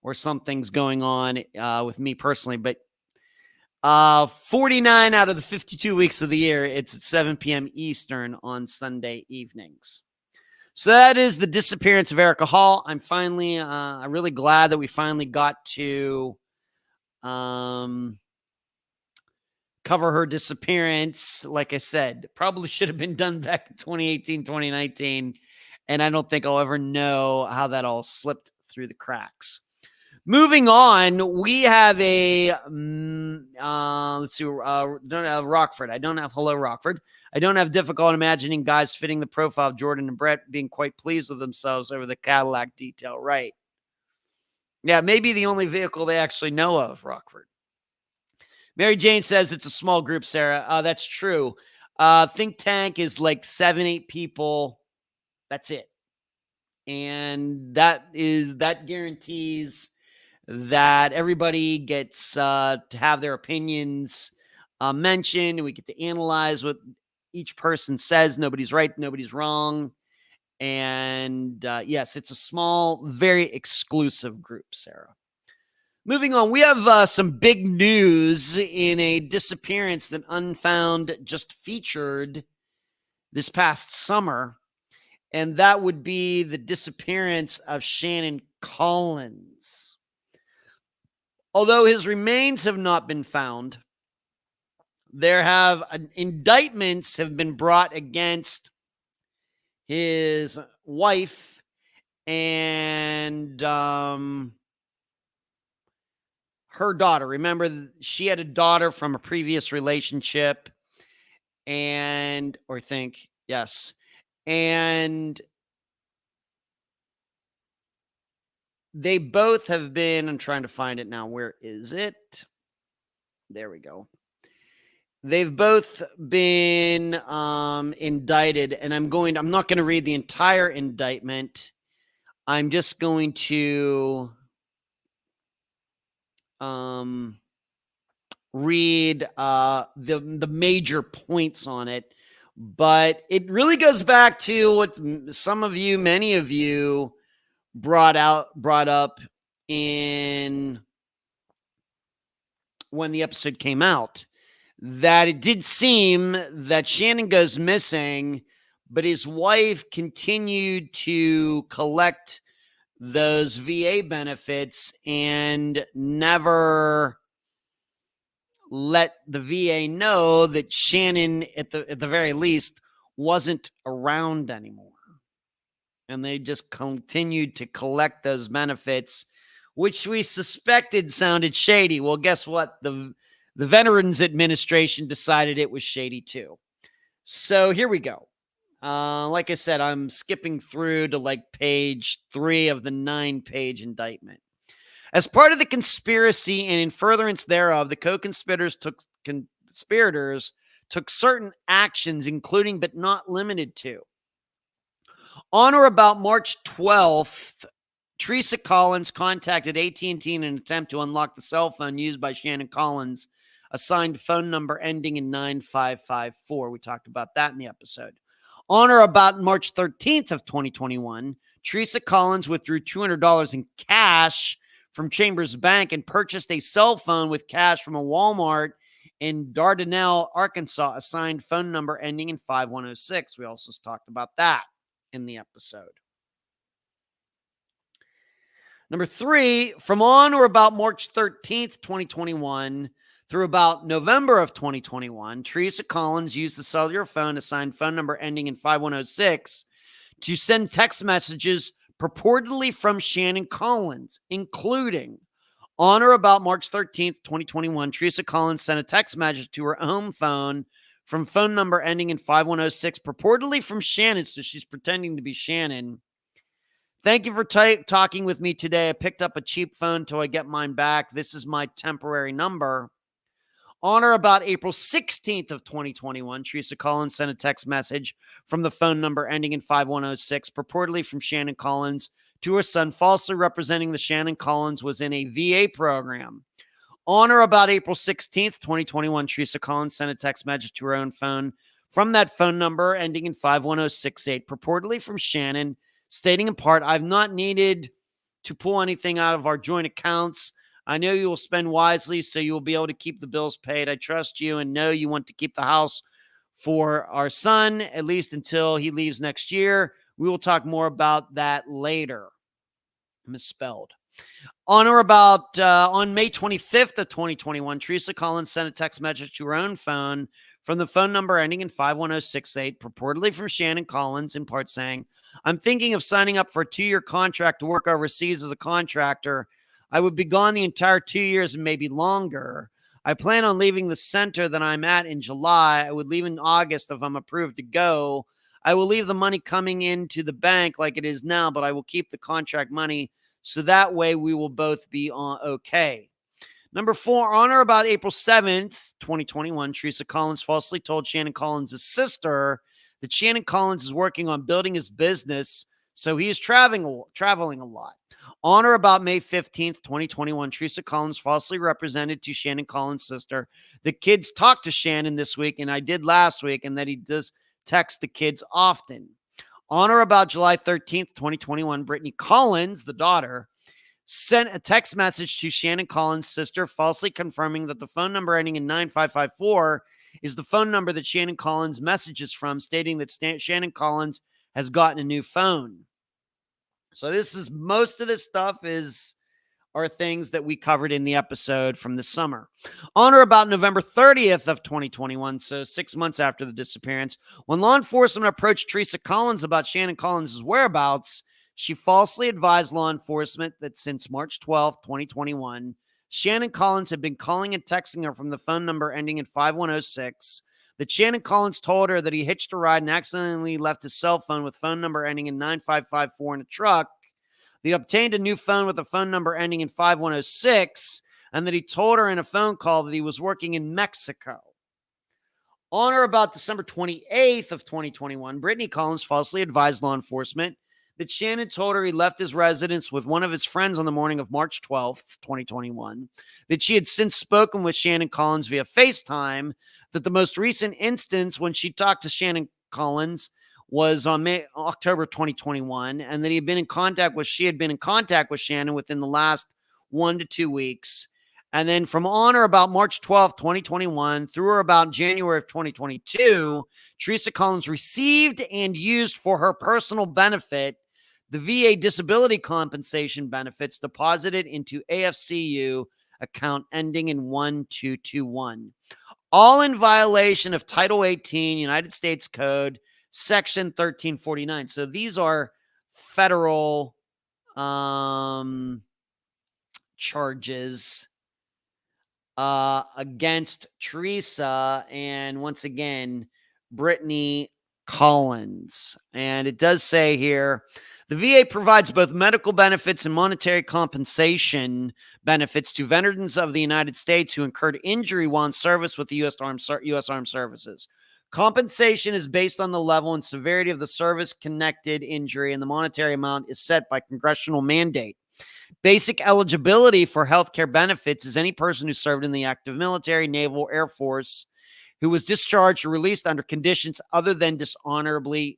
or something's going on with me personally. But 49 out of the 52 weeks of the year, it's at 7 p.m. Eastern on Sunday evenings. So that is the disappearance of Erica Hall. I'm really glad that we finally got to cover her disappearance. Like I said, probably should have been done back in 2018, 2019. And I don't think I'll ever know how that all slipped through the cracks. Moving on, we have let's see, don't have Rockford. Hello, Rockford. I don't have difficulty imagining guys fitting the profile of Jordan and Brett being quite pleased with themselves over the Cadillac detail. Right. Yeah, maybe the only vehicle they actually know of, Rockford. Mary Jane says it's a small group, Sarah. That's true. Think tank is like 7-8 people. That's it. And that guarantees that everybody gets to have their opinions mentioned. And we get to analyze what each person says. Nobody's right. Nobody's wrong. And yes, it's a small, very exclusive group, Sarah. Moving on, we have some big news in a disappearance that Unfound just featured this past summer, and that would be the disappearance of Shannon Collins. Although his remains have not been found, there have indictments have been brought against his wife and her daughter. Remember, she had a daughter from a previous relationship, and they both have been, I'm trying to find it now. Where is it? There we go. They've both been indicted, and I'm not going to read the entire indictment. I'm just going to read the major points on it, but it really goes back to what many of you brought up in when the episode came out, that it did seem that Shannon goes missing, but his wife continued to collect those VA benefits and never let the VA know that Shannon, at the very least, wasn't around anymore. And they just continued to collect those benefits, which we suspected sounded shady. Well, guess what? The Veterans Administration decided it was shady too. So here we go. Like I said, I'm skipping through to like page 3 of the 9-page indictment. As part of the conspiracy and in furtherance thereof, the co-conspirators took certain actions, including but not limited to: on or about March 12th, Teresa Collins contacted AT&T in an attempt to unlock the cell phone used by Shannon Collins, assigned phone number ending in 9554. We talked about that in the episode. On or about March 13th of 2021, Teresa Collins withdrew $200 in cash from Chambers Bank and purchased a cell phone with cash from a Walmart in Dardanelle, Arkansas, assigned phone number ending in 5106. We also talked about that in the episode. Number 3, from on or about March 13th, 2021 through about November of 2021, Teresa Collins used the cellular phone assigned phone number ending in 5106 to send text messages purportedly from Shannon Collins, including on or about March 13th, 2021, Teresa Collins sent a text message to her home phone from phone number ending in 5106, purportedly from Shannon, so she's pretending to be Shannon. Thank you for talking with me today. I picked up a cheap phone till I get mine back. This is my temporary number. On or about April 16th of 2021, Teresa Collins sent a text message from the phone number ending in 5106, purportedly from Shannon Collins, to her son, falsely representing that Shannon Collins was in a VA program. On or about April 16th, 2021, Teresa Collins sent a text message to her own phone from that phone number ending in 51068, purportedly from Shannon, stating in part, I've not needed to pull anything out of our joint accounts. I know you will spend wisely, so you will be able to keep the bills paid. I trust you and know you want to keep the house for our son, at least until he leaves next year. We will talk more about that later. Misspelled. On or about on May 25th of 2021, Teresa Collins sent a text message to her own phone from the phone number ending in 51068, purportedly from Shannon Collins, in part saying, I'm thinking of signing up for a 2-year contract to work overseas as a contractor. I would be gone the entire 2 years and maybe longer. I plan on leaving the center that I'm at in July. I would leave in August if I'm approved to go. I will leave the money coming into the bank like it is now, but I will keep the contract money so that way we will both be okay. Number 4, on or about April 7th, 2021, Teresa Collins falsely told Shannon Collins' sister that Shannon Collins is working on building his business, so he is traveling a lot. On or about May 15th, 2021, Teresa Collins falsely represented to Shannon Collins' sister, the kids talked to Shannon this week, and I did last week, and that he does text the kids often. On or about July 13th, 2021, Brittany Collins, the daughter, sent a text message to Shannon Collins' sister, falsely confirming that the phone number ending in 9554 is the phone number that Shannon Collins messages from, stating that Shannon Collins has gotten a new phone. So most of this stuff are things that we covered in the episode from the summer. On or about November 30th of 2021, so 6 months after the disappearance, when law enforcement approached Teresa Collins about Shannon Collins' whereabouts, she falsely advised law enforcement that since March 12th, 2021, Shannon Collins had been calling and texting her from the phone number ending in 5106, that Shannon Collins told her that he hitched a ride and accidentally left his cell phone with phone number ending in 9554 in a truck, that he obtained a new phone with a phone number ending in 5106, and that he told her in a phone call that he was working in Mexico. On or about December 28th of 2021, Brittany Collins falsely advised law enforcement that Shannon told her he left his residence with one of his friends on the morning of March 12th, 2021, that she had since spoken with Shannon Collins via FaceTime, that the most recent instance when she talked to Shannon Collins was on October 2021, and that she had been in contact with Shannon within the last 1 to 2 weeks. And then from on or about March 12th, 2021, through or about January of 2022, Teresa Collins received and used for her personal benefit the VA disability compensation benefits deposited into AFCU account ending in 1221, all in violation of Title 18 United States Code Section 1349. So these are federal charges against Teresa and, once again, Brittany Collins. And it does say here, the VA provides both medical benefits and monetary compensation benefits to veterans of the United States who incurred injury while in service with the U.S. Armed Services. Compensation is based on the level and severity of the service-connected injury, and the monetary amount is set by congressional mandate. Basic eligibility for health care benefits is any person who served in the active military, naval, Air Force, who was discharged or released under conditions other than dishonorably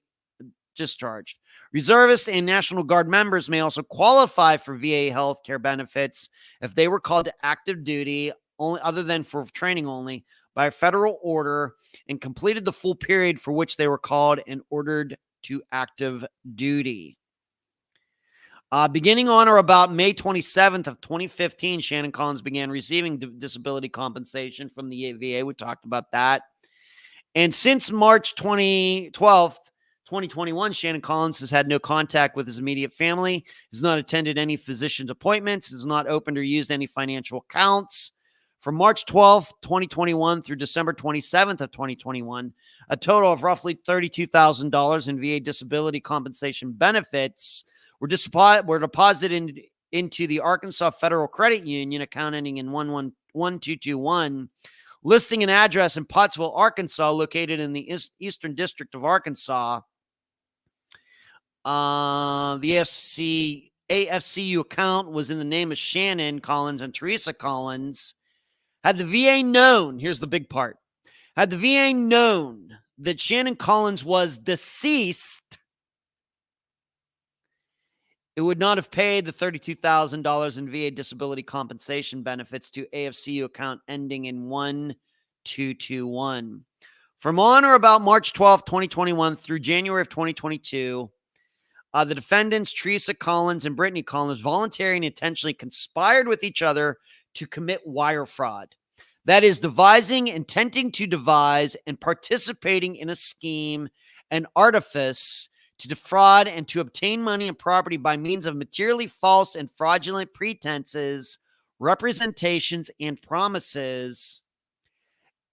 discharged. Reservists and National Guard members may also qualify for VA health care benefits if they were called to active duty, only other than for training only, by a federal order and completed the full period for which they were called and ordered to active duty. Beginning on or about May 27th of 2015, Shannon Collins began receiving disability compensation from the VA. We talked about that. And since March 12th, 2021, Shannon Collins has had no contact with his immediate family, has not attended any physician's appointments, has not opened or used any financial accounts. From March 12th, 2021 through December 27th of 2021, a total of roughly $32,000 in VA disability compensation benefits were deposited into the Arkansas Federal Credit Union account ending in 1221, listing an address in Pottsville, Arkansas, located in the Eastern District of Arkansas. The AFCU account was in the name of Shannon Collins and Teresa Collins. Had the VA known, here's the big part, had the VA known that Shannon Collins was deceased, it would not have paid the $32,000 in VA disability compensation benefits to AFCU account ending in 1221. From on or about March 12th, 2021 through January of 2022, the defendants, Teresa Collins and Brittany Collins, voluntarily and intentionally conspired with each other to commit wire fraud. That is, devising, intending to devise, and participating in a scheme and artifice to defraud and to obtain money and property by means of materially false and fraudulent pretenses, representations, and promises,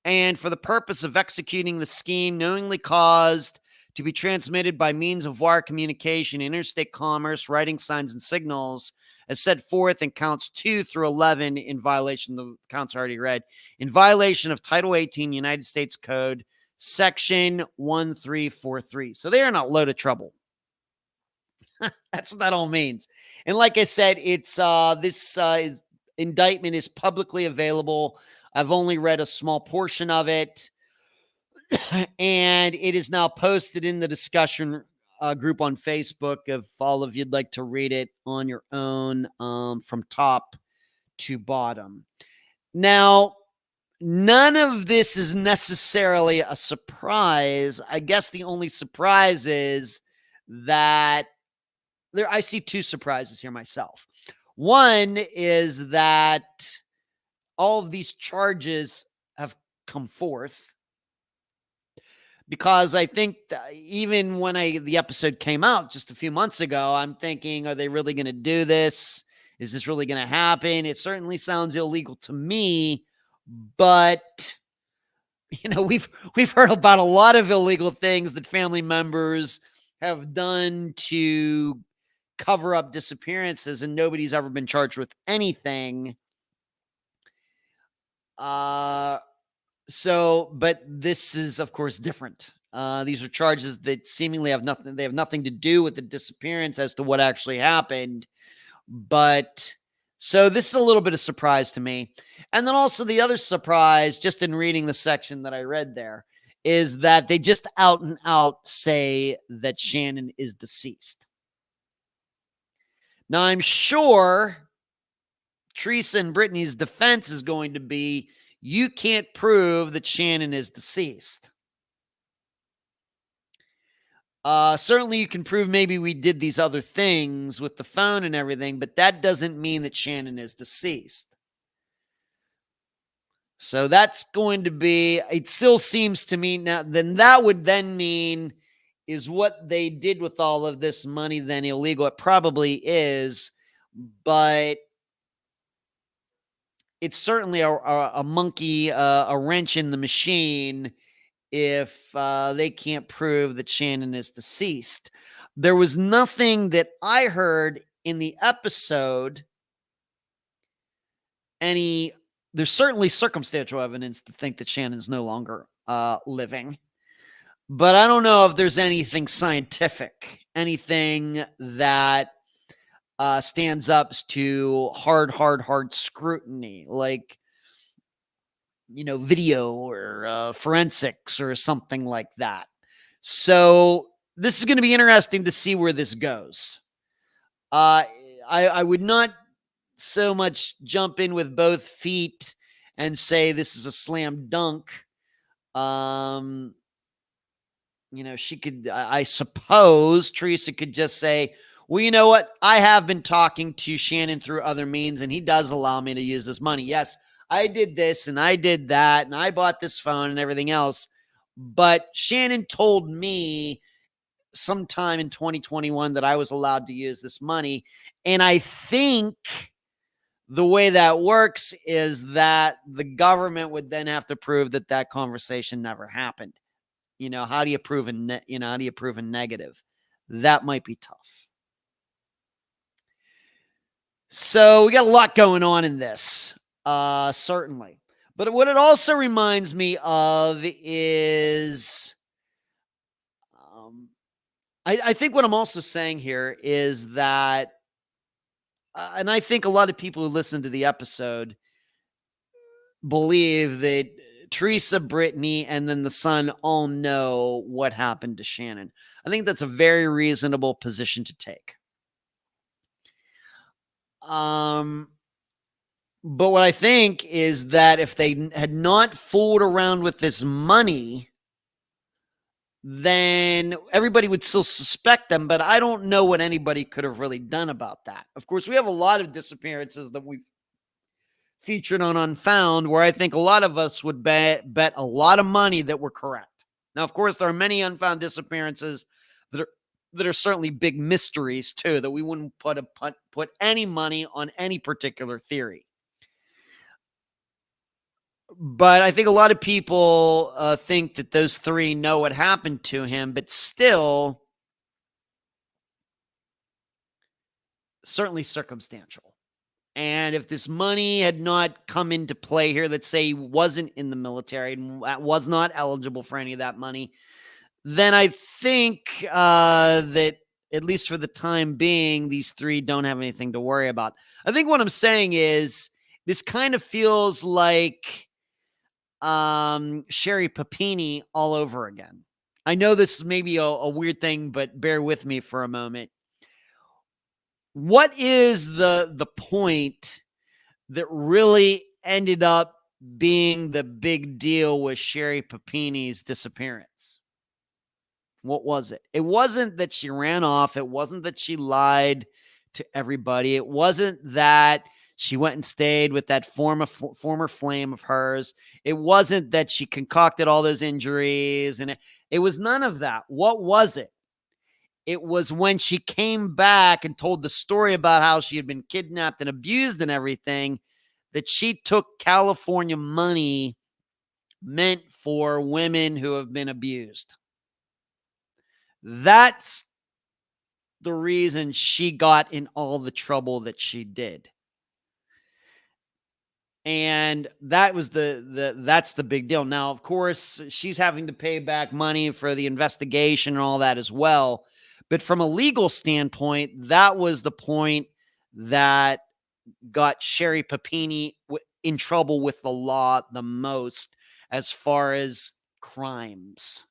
and for the purpose of executing the scheme, knowingly caused to be transmitted by means of wire communication, interstate commerce, writing signs, and signals, as set forth in counts 2 through 11 in violation, the counts already read, in violation of Title 18 United States Code, Section 1343. So they are not load of trouble. That's what that all means. And like I said, it's this indictment is publicly available. I've only read a small portion of it, and it is now posted in the discussion group on Facebook if all of you'd like to read it on your own from top to bottom. Now, none of this is necessarily a surprise. I guess the only surprise is that I see two surprises here myself. One is that all of these charges have come forth, because I think even when the episode came out just a few months ago, I'm thinking, are they really going to do this? Is this really going to happen? It certainly sounds illegal to me, but we've heard about a lot of illegal things that family members have done to cover up disappearances, and nobody's ever been charged with anything. But this is, of course, different. These are charges that seemingly have nothing. They have nothing to do with the disappearance as to what actually happened. But so this is a little bit of surprise to me. And then also the other surprise, just in reading the section that I read there, is that they just out and out say that Shannon is deceased. Now, I'm sure Teresa and Brittany's defense is going to be, you can't prove that Shannon is deceased. Certainly you can prove maybe we did these other things with the phone and everything, but that doesn't mean that Shannon is deceased. So that's going to be, it still seems to me now, then that would then mean, is what they did with all of this money then illegal? It probably is, but it's certainly a monkey, a wrench in the machine if they can't prove that Shannon is deceased. There was nothing that I heard in the episode, there's certainly circumstantial evidence to think that Shannon's no longer living, but I don't know if there's anything scientific, anything that stands up to hard scrutiny, like, video or forensics or something like that. So this is going to be interesting to see where this goes. I would not so much jump in with both feet and say this is a slam dunk. She could, I suppose Teresa could just say, well, you know what? I have been talking to Shannon through other means, and he does allow me to use this money. Yes, I did this and I did that, and I bought this phone and everything else. But Shannon told me sometime in 2021 that I was allowed to use this money. And I think the way that works is that the government would then have to prove that that conversation never happened. How do you prove a negative? That might be tough. So we got a lot going on in this, certainly. But what it also reminds me of is, I think what I'm also saying here is that, and I think a lot of people who listen to the episode believe that Teresa, Brittany, and then the son all know what happened to Shannon. I think that's a very reasonable position to take. But what I think is that if they had not fooled around with this money, then everybody would still suspect them. But I don't know what anybody could have really done about that. Of course, we have a lot of disappearances that we've featured on Unfound where I think a lot of us would bet a lot of money that we're correct. Now, of course, there are many unfound disappearances that are certainly big mysteries too, that we wouldn't put any money on any particular theory. But I think a lot of people think that those three know what happened to him, but still, certainly circumstantial. And if this money had not come into play here, let's say he wasn't in the military and was not eligible for any of that money, then I think that at least for the time being, these three don't have anything to worry about. I think what I'm saying is this kind of feels like Sherry Papini all over again. I know this is maybe a weird thing, but bear with me for a moment. What is the point that really ended up being the big deal with Sherry Papini's disappearance? What was it? It wasn't that she ran off. It wasn't that she lied to everybody. It wasn't that she went and stayed with that former flame of hers. It wasn't that she concocted all those injuries. And it was none of that. What was it? It was when she came back and told the story about how she had been kidnapped and abused and everything, that she took California money meant for women who have been abused. That's the reason she got in all the trouble that she did. And that was that's the big deal. Now, of course, she's having to pay back money for the investigation and all that as well. But from a legal standpoint, that was the point that got Sherry Papini in trouble with the law the most as far as crimes.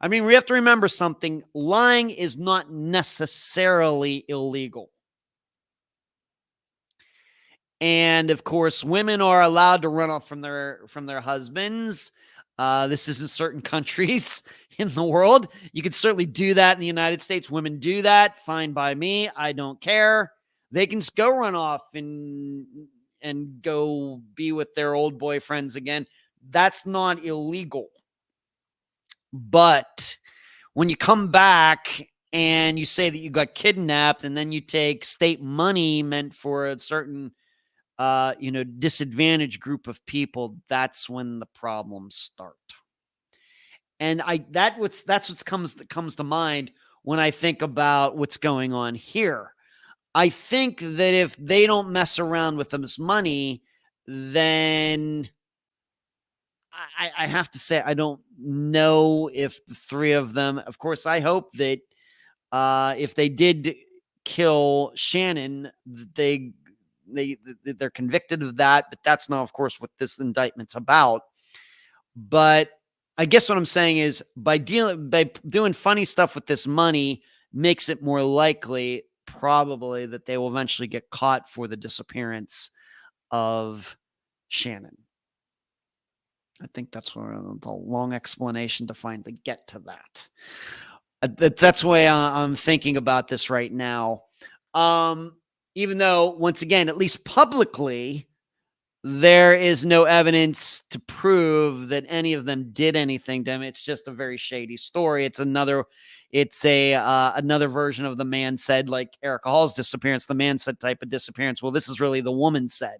I mean, we have to remember something. Lying is not necessarily illegal. And of course, women are allowed to run off from their husbands. This is in certain countries in the world. You can certainly do that in the United States. Women do that. Fine by me. I don't care. They can go run off and go be with their old boyfriends again. That's not illegal. But when you come back and you say that you got kidnapped and then you take state money meant for a certain disadvantaged group of people, that's when the problems start. And that's what comes to mind when I think about what's going on here. I think that if they don't mess around with this money, then I have to say I don't know if the three of them. Of course, I hope that if they did kill Shannon, they're convicted of that, but that's not, of course, what this indictment's about. But I guess what I'm saying is by doing funny stuff with this money makes it more likely, probably, that they will eventually get caught for the disappearance of Shannon. I think that's where the long explanation to finally get to that. That's the way I'm thinking about this right now. Even though, once again, at least publicly, there is no evidence to prove that any of them did anything to him. It's just a very shady story. It's another version of the man said, like Erica Hall's disappearance, the man said type of disappearance. Well, this is really the woman said,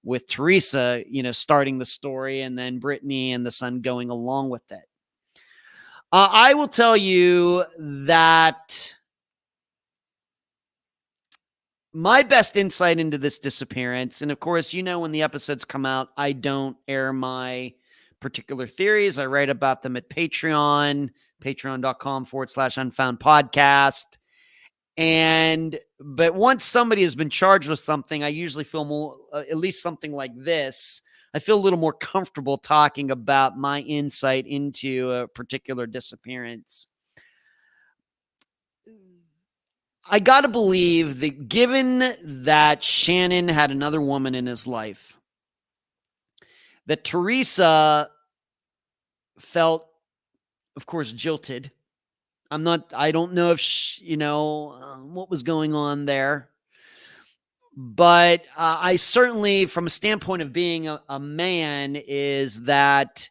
with Teresa, starting the story, and then Brittany and the son going along with it. I will tell you that my best insight into this disappearance, and of course, when the episodes come out, I don't air my particular theories. I write about them at Patreon, patreon.com/Unfound podcast. But once somebody has been charged with something, I usually feel more, at least something like this, I feel a little more comfortable talking about my insight into a particular disappearance. I got to believe that given that Shannon had another woman in his life, that Teresa felt, of course, jilted. I don't know if, what was going on there. But I certainly, from a standpoint of being a man, is that,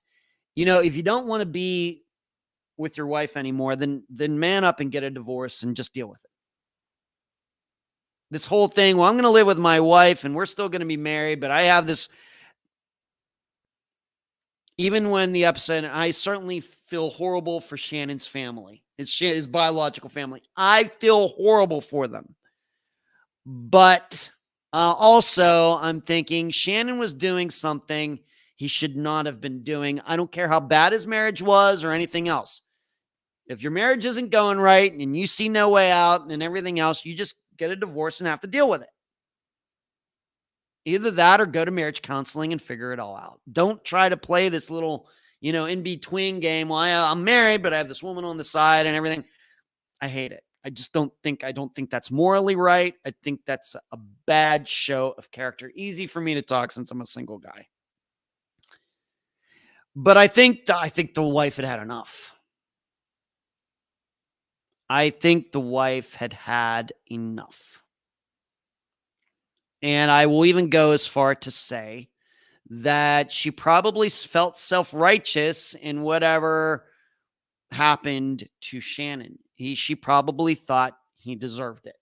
if you don't want to be with your wife anymore, then man up and get a divorce and just deal with it. This whole thing, well, I'm going to live with my wife and we're still going to be married, but I have this. Even when the episode, I certainly feel horrible for Shannon's family. It's his biological family. I feel horrible for them. But also, I'm thinking Shannon was doing something he should not have been doing. I don't care how bad his marriage was or anything else. If your marriage isn't going right and you see no way out and everything else, you just get a divorce and have to deal with it. Either that or go to marriage counseling and figure it all out. Don't try to play this little, in between game. Well, I'm married, but I have this woman on the side and everything. I hate it. I don't think that's morally right. I think that's a bad show of character. Easy for me to talk since I'm a single guy. But I think the wife had enough. I think the wife had enough. And I will even go as far to say that she probably felt self-righteous in whatever happened to Shannon. She probably thought he deserved it.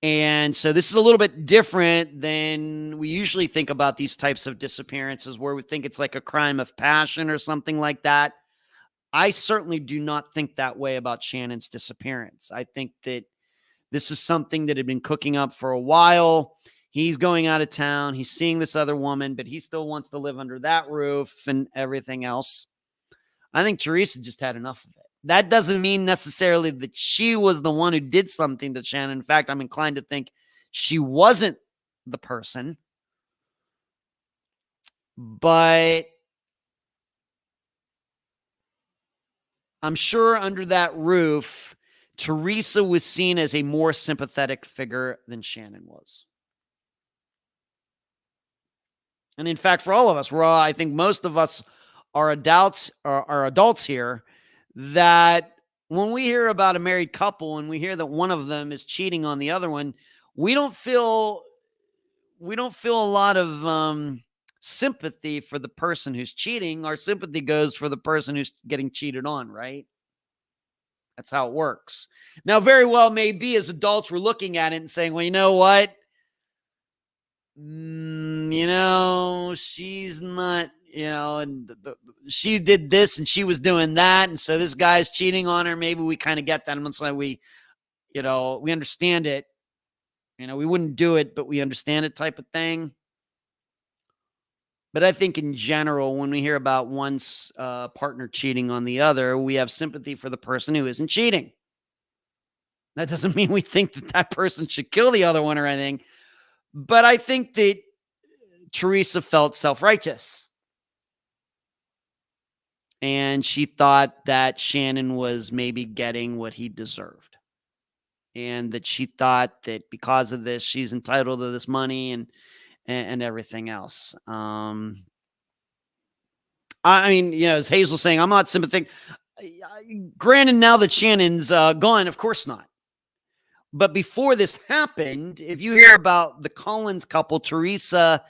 And so this is a little bit different than we usually think about these types of disappearances, where we think it's like a crime of passion or something like that. I certainly do not think that way about Shannon's disappearance. I think that this is something that had been cooking up for a while. He's going out of town. He's seeing this other woman, but he still wants to live under that roof and everything else. I think Teresa just had enough of it. That doesn't mean necessarily that she was the one who did something to Shannon. In fact, I'm inclined to think she wasn't the person. But I'm sure under that roof, Teresa was seen as a more sympathetic figure than Shannon was. And in fact, for all of us, I think most of us are adults here, that when we hear about a married couple and we hear that one of them is cheating on the other one, we don't feel a lot of sympathy for the person who's cheating. Our sympathy goes for the person who's getting cheated on, right? That's how it works. Now, very well may be as adults, we're looking at it and saying, well, you know what? She's not, and she did this and she was doing that. And so this guy's cheating on her. Maybe we kind of get that. It's like we understand it. We wouldn't do it, but we understand it type of thing. But I think in general, when we hear about one's partner cheating on the other, we have sympathy for the person who isn't cheating. That doesn't mean we think that person should kill the other one or anything. But I think that Teresa felt self-righteous. And she thought that Shannon was maybe getting what he deserved. And that she thought that because of this, she's entitled to this money and everything else. As Hazel's saying, I'm not sympathetic. Granted, now that Shannon's gone, of course not. But before this happened, if you hear about the Collins couple, Teresa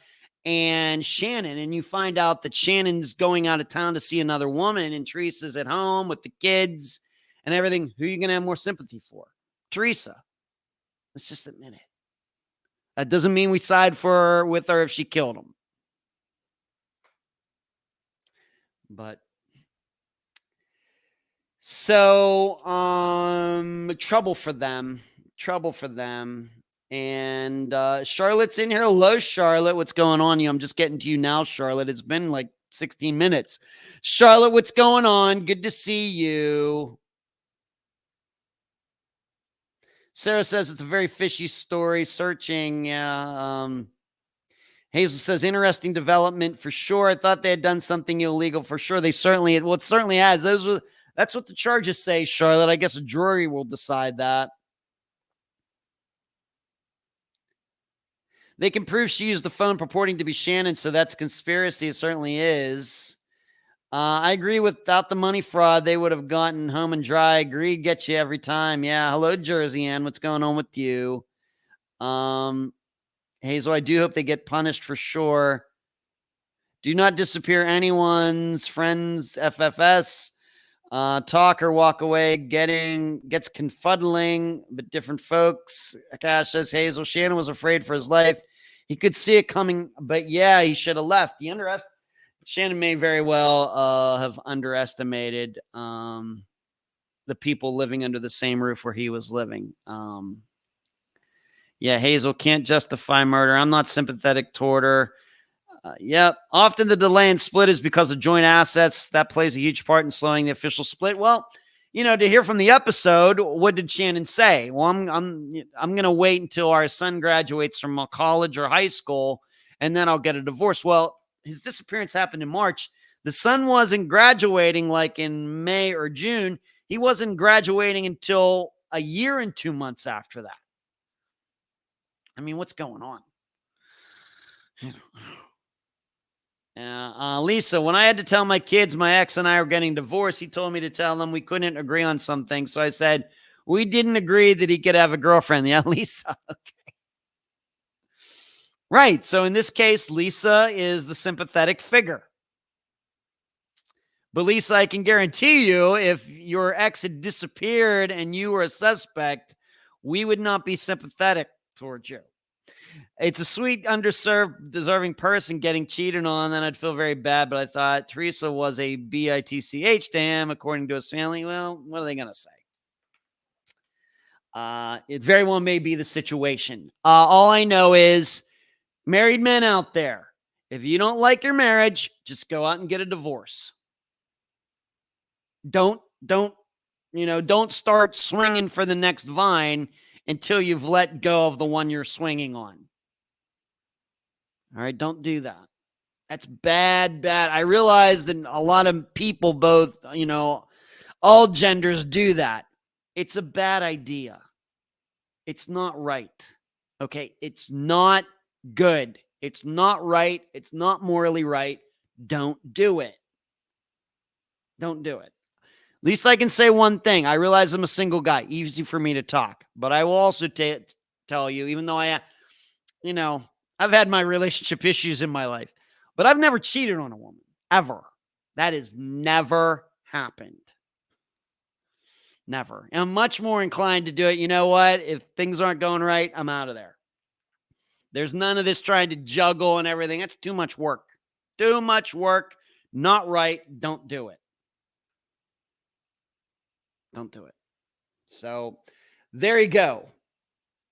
and Shannon, and you find out that Shannon's going out of town to see another woman and Teresa's at home with the kids and everything, who are you going to have more sympathy for? Teresa. Let's just admit it. That doesn't mean we side with her if she killed him. But so trouble for them. And Charlotte's in here. Hello, Charlotte. What's going on? I'm just getting to you now, Charlotte. It's been like 16 minutes. Charlotte, what's going on? Good to see you. Sarah says it's a very fishy story. Searching. Hazel says interesting development for sure. I thought they had done something illegal for sure. It certainly has. That's what the charges say, Charlotte. I guess a jury will decide that. They can prove she used the phone purporting to be Shannon, so that's conspiracy. It certainly is. I agree. Without the money fraud, they would have gotten home and dry. Agree, get you every time. Yeah. Hello, Jersey Ann. What's going on with you? Hazel, I do hope they get punished for sure. Do not disappear anyone's friends, FFS. Talk or walk away, gets confuddling, but different folks. Cash says, Hazel, Shannon was afraid for his life. He could see it coming, but yeah, he should have left. Shannon may very well have underestimated the people living under the same roof where he was living. Yeah, Hazel can't justify murder. I'm not sympathetic toward her. Yep. Often the delay in split is because of joint assets. That plays a huge part in slowing the official split. Well, to hear from the episode, what did Shannon say? Well, I'm going to wait until our son graduates from college or high school, and then I'll get a divorce. Well, his disappearance happened in March. The son wasn't graduating like in May or June. He wasn't graduating until a year and 2 months after that. I mean, what's going on? Lisa, when I had to tell my kids my ex and I were getting divorced, he told me to tell them we couldn't agree on some things. So I said, we didn't agree that he could have a girlfriend. Yeah, Lisa. Okay. Right. So in this case, Lisa is the sympathetic figure. But Lisa, I can guarantee you, if your ex had disappeared and you were a suspect, we would not be sympathetic towards you. It's a sweet, underserved, deserving person getting cheated on, then I'd feel very bad. But I thought Teresa was a bitch to him, according to his family. Well, what are they going to say? It very well may be the situation. All I know is Married men out there, if you don't like your marriage, just go out and get a divorce. Don't start swinging for the next vine until you've let go of the one you're swinging on. All right, don't do that. That's bad. I realize that a lot of people, both, all genders do that. It's a bad idea. It's not right. Okay, it's not good. It's not right. It's not morally right. Don't do it. Don't do it. At least I can say one thing. I realize I'm a single guy. Easy for me to talk. But I will also tell you, even though I've had my relationship issues in my life, but I've never cheated on a woman, ever. That has never happened. Never. And I'm much more inclined to do it. You know what? If things aren't going right, I'm out of there. There's none of this trying to juggle and everything. That's too much work. Too much work. Not right. Don't do it. Don't do it. So there you go.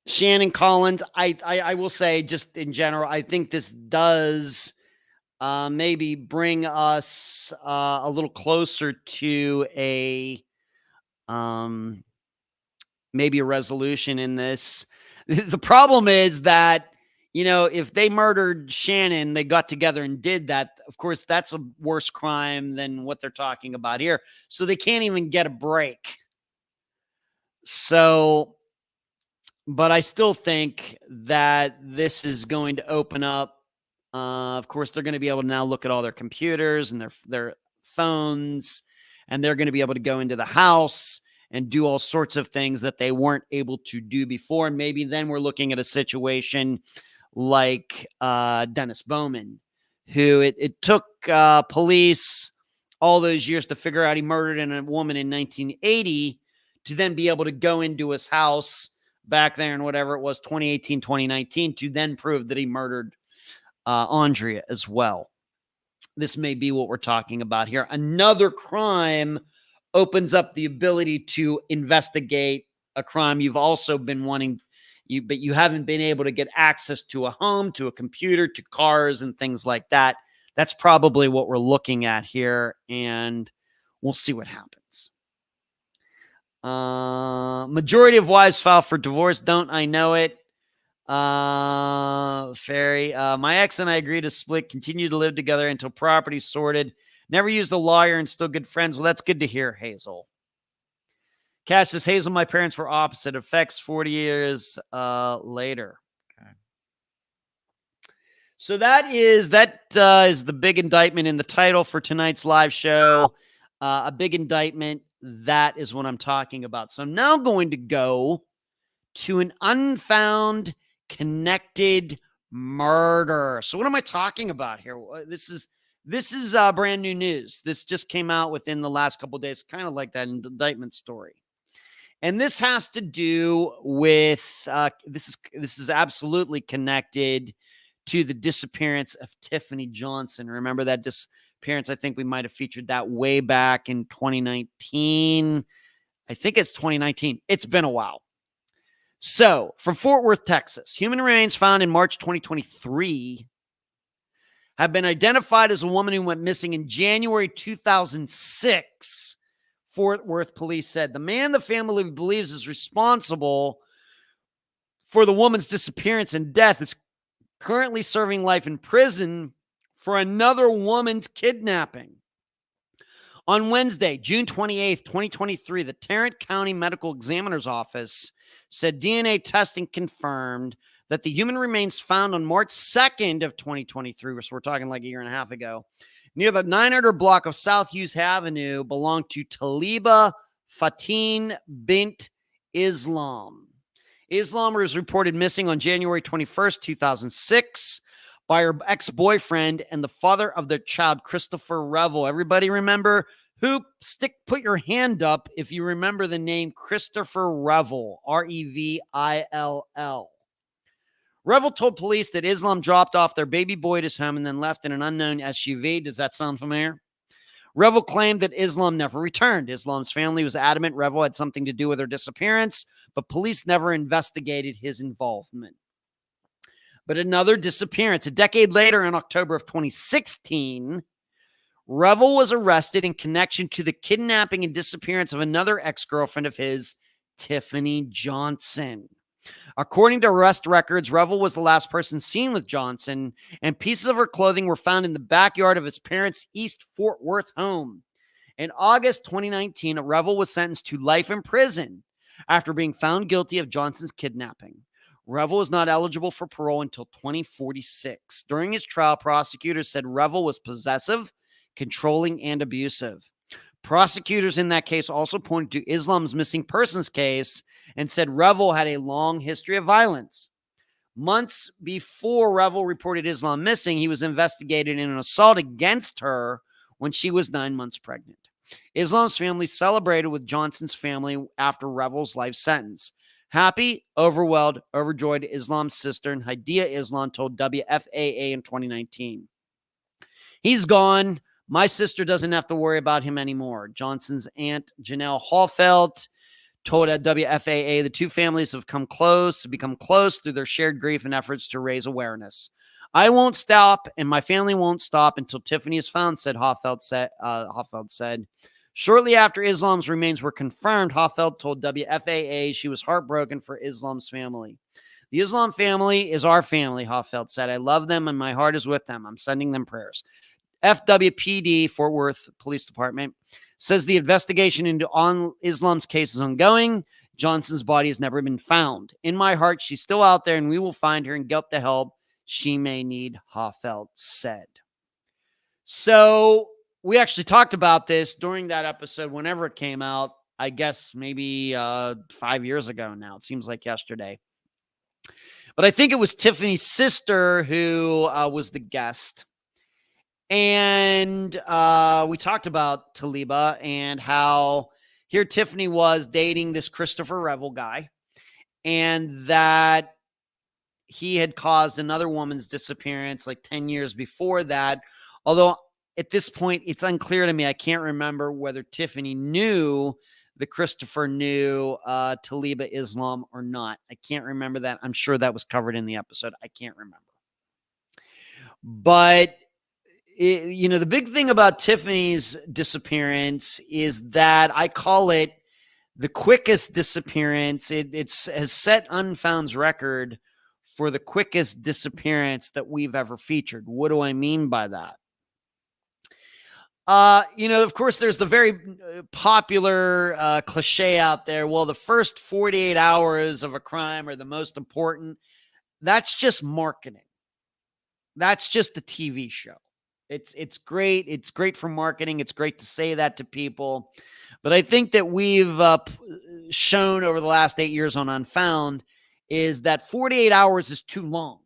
Shannon Collins. I will say, just in general, I think this does maybe bring us a little closer to maybe a resolution in this. The problem is that, if they murdered Shannon, they got together and did that. Of course, that's a worse crime than what they're talking about here. So they can't even get a break. So, but I still think that this is going to open up. Of course, they're going to be able to now look at all their computers and their phones, and they're going to be able to go into the house and do all sorts of things that they weren't able to do before. And maybe then we're looking at a situation like Dennis Bowman, who it took police all those years to figure out he murdered a woman in 1980 to then be able to go into his house back there in whatever it was, 2018, 2019, to then prove that he murdered Andrea as well. This may be what we're talking about here. Another crime opens up the ability to investigate a crime you've also been wanting, but you haven't been able to get access to a home, to a computer, to cars, and things like that. That's probably what we're looking at here, and we'll see what happens. Majority of wives file for divorce. Don't I know it? Ferry. My ex and I agreed to split, continue to live together until property's sorted. Never used a lawyer and still good friends. Well, that's good to hear, Hazel. Cash says, Hazel, my parents were opposite. Effects 40 years later. Okay. So that is the big indictment in the title for tonight's live show. A big indictment. That is what I'm talking about. So I'm now going to go to an unfound connected murder. So what am I talking about here? This is brand new news. This just came out within the last couple of days, kind of like that indictment story. And this has to do with this is absolutely connected to the disappearance of Tiffany Johnson. Remember that disappearance? I think we might have featured that way back in 2019. I think it's 2019. It's been a while. So, from Fort Worth, Texas, human remains found in March 2023 have been identified as a woman who went missing in January 2006. Fort Worth police said the man the family believes is responsible for the woman's disappearance and death is currently serving life in prison for another woman's kidnapping. On Wednesday, June 28th, 2023, the Tarrant County Medical Examiner's Office said DNA testing confirmed that the human remains found on March 2nd of 2023, so we're talking like a year and a half ago, near the 900 block of South Hughes Avenue belonged to Taliba Fatin bint Islam. Islam was reported missing on January 21st, 2006 by her ex-boyfriend and the father of their child, Christopher Revel. Everybody remember put your hand up if you remember the name Christopher Revel, Revill. Revel told police that Islam dropped off their baby boy at his home and then left in an unknown SUV. Does that sound familiar? Revel claimed that Islam never returned. Islam's family was adamant Revel had something to do with her disappearance, but police never investigated his involvement. But another disappearance. A decade later, in October of 2016, Revel was arrested in connection to the kidnapping and disappearance of another ex-girlfriend of his, Tiffany Johnson. According to arrest records, Revel was the last person seen with Johnson, and pieces of her clothing were found in the backyard of his parents' East Fort Worth home. In August 2019, Revel was sentenced to life in prison after being found guilty of Johnson's kidnapping. Revel is not eligible for parole until 2046. During his trial, prosecutors said Revel was possessive, controlling, and abusive. Prosecutors in that case also pointed to Islam's missing persons case and said Revel had a long history of violence. Months before Revel reported Islam missing, he was investigated in an assault against her when she was 9 months pregnant. Islam's family celebrated with Johnson's family after Revel's life sentence. Happy, overwhelmed, overjoyed, Islam's sister, Hadiya Islam, told WFAA in 2019. He's gone. My sister doesn't have to worry about him anymore. Johnson's aunt, Janelle Hallfeld, told at WFAA the two families have become close through their shared grief and efforts to raise awareness. I won't stop, and my family won't stop until Tiffany is found, said Hallfeld said. Shortly after Islam's remains were confirmed, Hallfeld told WFAA she was heartbroken for Islam's family. The Islam family is our family, Hallfeld said. I love them, and my heart is with them. I'm sending them prayers. FWPD, Fort Worth Police Department, says the investigation into Islam's case is ongoing. Johnson's body has never been found. In my heart, she's still out there, and we will find her and get the help she may need, Hallfeld said. So we actually talked about this during that episode whenever it came out. I guess maybe 5 years ago now. It seems like yesterday. But I think it was Tiffany's sister who was the guest. And we talked about Taliba and how here Tiffany was dating this Christopher Revel guy, and that he had caused another woman's disappearance like 10 years before that. Although at this point, it's unclear to me. I can't remember whether Tiffany knew that Christopher knew Taliba Islam or not. I can't remember that. I'm sure that was covered in the episode. I can't remember. But the big thing about Tiffany's disappearance is that I call it the quickest disappearance. It has set Unfound's record for the quickest disappearance that we've ever featured. What do I mean by that? Of course, there's the very popular cliche out there. Well, the first 48 hours of a crime are the most important. That's just marketing. That's just a TV show. It's great. It's great for marketing. It's great to say that to people. But I think that we've shown over the last 8 years on Unfound is that 48 hours is too long.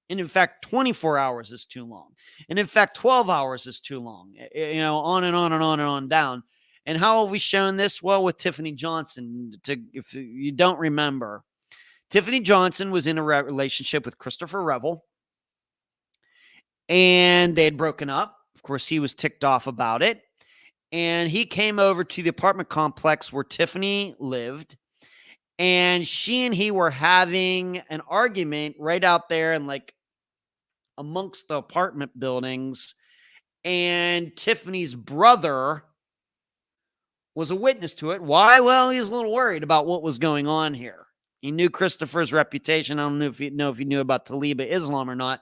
And in fact, 24 hours is too long. And in fact, 12 hours is too long. On and on and on and on down. And how have we shown this? Well, with Tiffany Johnson. If you don't remember, Tiffany Johnson was in a relationship with Christopher Revel. And they had broken up. Of course, he was ticked off about it. And he came over to the apartment complex where Tiffany lived. And she and he were having an argument right out there and like amongst the apartment buildings. And Tiffany's brother was a witness to it. Why? Well, he was a little worried about what was going on here. He knew Christopher's reputation. I don't know if he knew about Taliba Islam or not.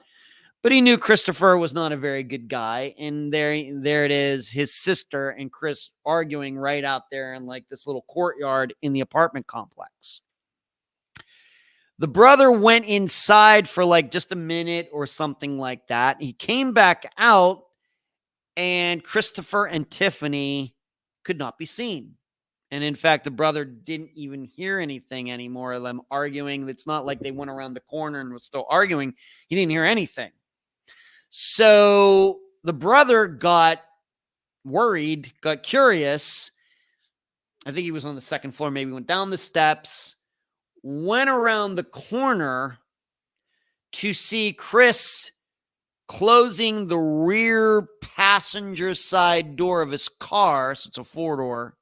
But he knew Christopher was not a very good guy. And there it is, his sister and Chris arguing right out there in like this little courtyard in the apartment complex. The brother went inside for like just a minute or something like that. He came back out and Christopher and Tiffany could not be seen. And in fact, the brother didn't even hear anything anymore of them arguing. It's not like they went around the corner and were still arguing. He didn't hear anything. So the brother got worried, got curious. I think he was on the second floor, maybe went down the steps, went around the corner to see Chris closing the rear passenger side door of his car. So it's a four-door.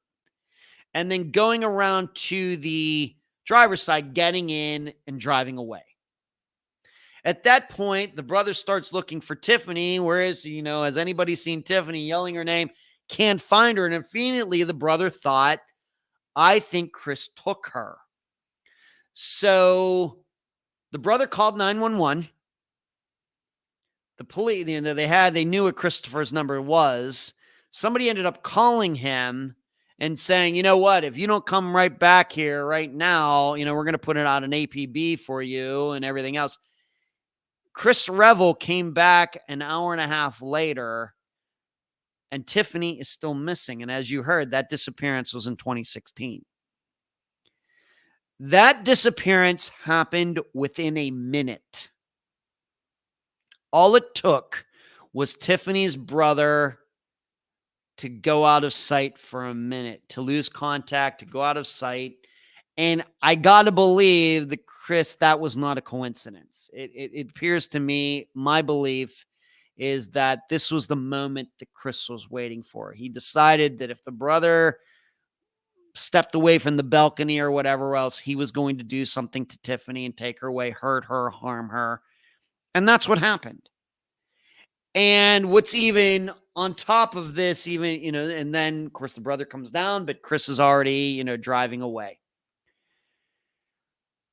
And then going around to the driver's side, getting in and driving away. At that point, the brother starts looking for Tiffany. Whereas, has anybody seen Tiffany? Yelling her name, can't find her. And immediately the brother thought, I think Chris took her. So the brother called 911. The police, they knew what Christopher's number was. Somebody ended up calling him and saying, you know what, if you don't come right back here right now, we're going to put it out an APB for you and everything else. Chris Revel came back an hour and a half later, and Tiffany is still missing. And as you heard, that disappearance was in 2016. That disappearance happened within a minute. All it took was Tiffany's brother to go out of sight for a minute, to lose contact, to go out of sight. And I got to believe that Chris, that was not a coincidence. It appears to me, my belief is that this was the moment that Chris was waiting for. He decided that if the brother stepped away from the balcony or whatever else, he was going to do something to Tiffany and take her away, hurt her, harm her. And that's what happened. And what's even on top of this, and then of course the brother comes down, but Chris is already, driving away.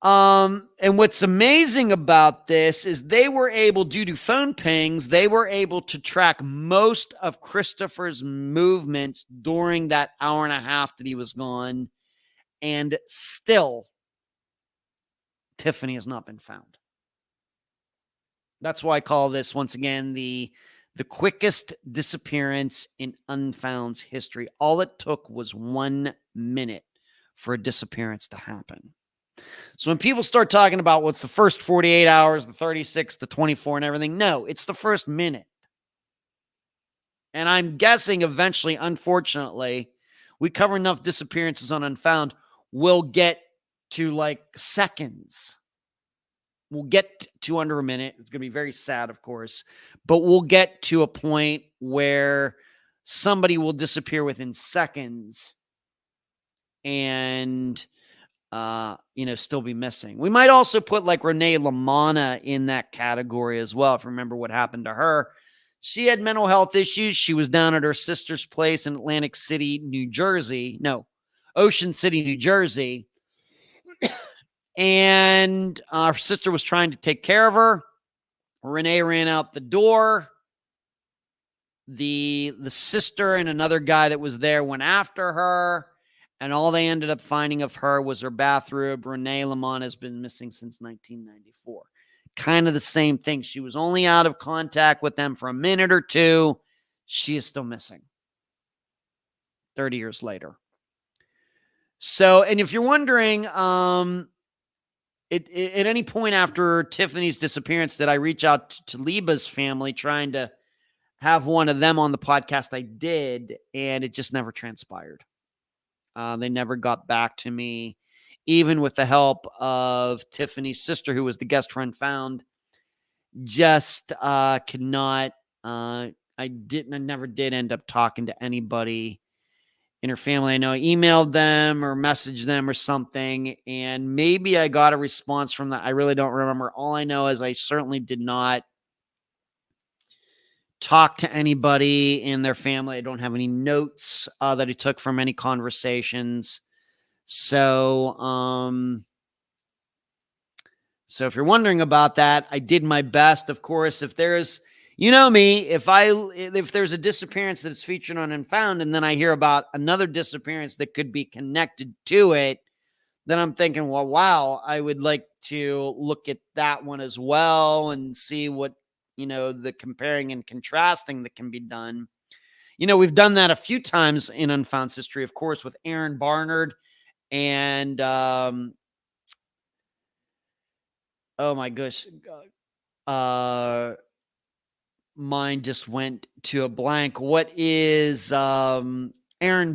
And what's amazing about this is they were able, due to phone pings, they were able to track most of Christopher's movements during that hour and a half that he was gone. And still, Tiffany has not been found. That's why I call this, once again, the quickest disappearance in Unfound's history. All it took was 1 minute for a disappearance to happen. So when people start talking about what's the first 48 hours, the 36, the 24 and everything, no, it's the first minute. And I'm guessing eventually, unfortunately, we cover enough disappearances on Unfound, we'll get to like seconds. We'll get to under a minute. It's going to be very sad, of course, but we'll get to a point where somebody will disappear within seconds and still be missing. We might also put like Renee LaManna in that category as well. If you remember what happened to her, she had mental health issues. She was down at her sister's place in Ocean City, New Jersey. And her sister was trying to take care of her. Renee ran out the door. The sister and another guy that was there went after her. And all they ended up finding of her was her bathrobe. Renee LaManna has been missing since 1994. Kind of the same thing. She was only out of contact with them for a minute or two. She is still missing 30 years later. So, and if you're wondering, at any point after Tiffany's disappearance, did I reach out to Liba's family trying to have one of them on the podcast? I did, and it just never transpired. They never got back to me, even with the help of Tiffany's sister, who was the guest for Unfound. Just could not. I never did end up talking to anybody in her family. I know I emailed them or messaged them or something, and maybe I got a response from that. I really don't remember. All I know is I certainly did not talk to anybody in their family. I don't have any notes that I took from any conversations. So if you're wondering about that, I did my best. Of course, if there's, me, if there's a disappearance that's featured on Unfound and then I hear about another disappearance that could be connected to it, then I'm thinking, well, wow, I would like to look at that one as well and see what, the comparing and contrasting that can be done. We've done that a few times in Unfound's history, of course, with Aaron Barnard and, oh my gosh, mine just went to a blank. What is Aaron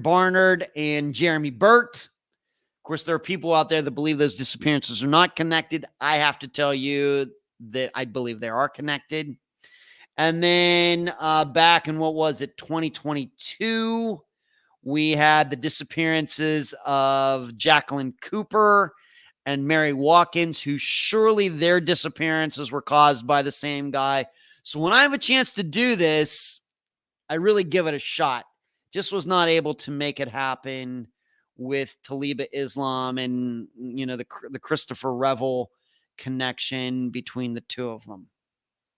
Barnard and Jeremy Burt? Of course, there are people out there that believe those disappearances are not connected. I have to tell you that I believe they are connected. And then back in, 2022, we had the disappearances of Jacqueline Cooper and Mary Watkins, who surely their disappearances were caused by the same guy. So when I have a chance to do this, I really give it a shot. Just was not able to make it happen with Taliba Islam and, the Christopher Revel connection between the two of them.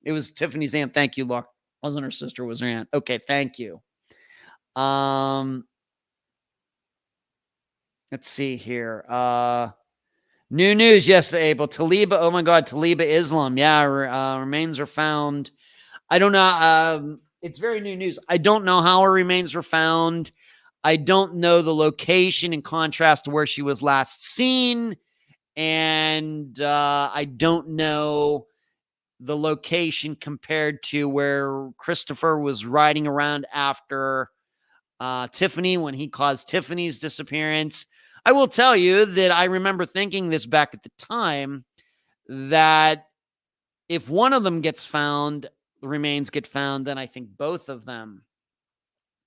It was Tiffany's aunt. Thank you, Laura. Wasn't her sister, was her aunt. Okay, thank you. Let's see here. New news yesterday, April. Taliba, oh my God, Taliba Islam. Yeah, remains are found. I don't know. It's very new news. I don't know how her remains were found. I don't know the location in contrast to where she was last seen. And I don't know the location compared to where Christopher was riding around after Tiffany when he caused Tiffany's disappearance. I will tell you that I remember thinking this back at the time, that if one of them gets found, the remains get found, then I think both of them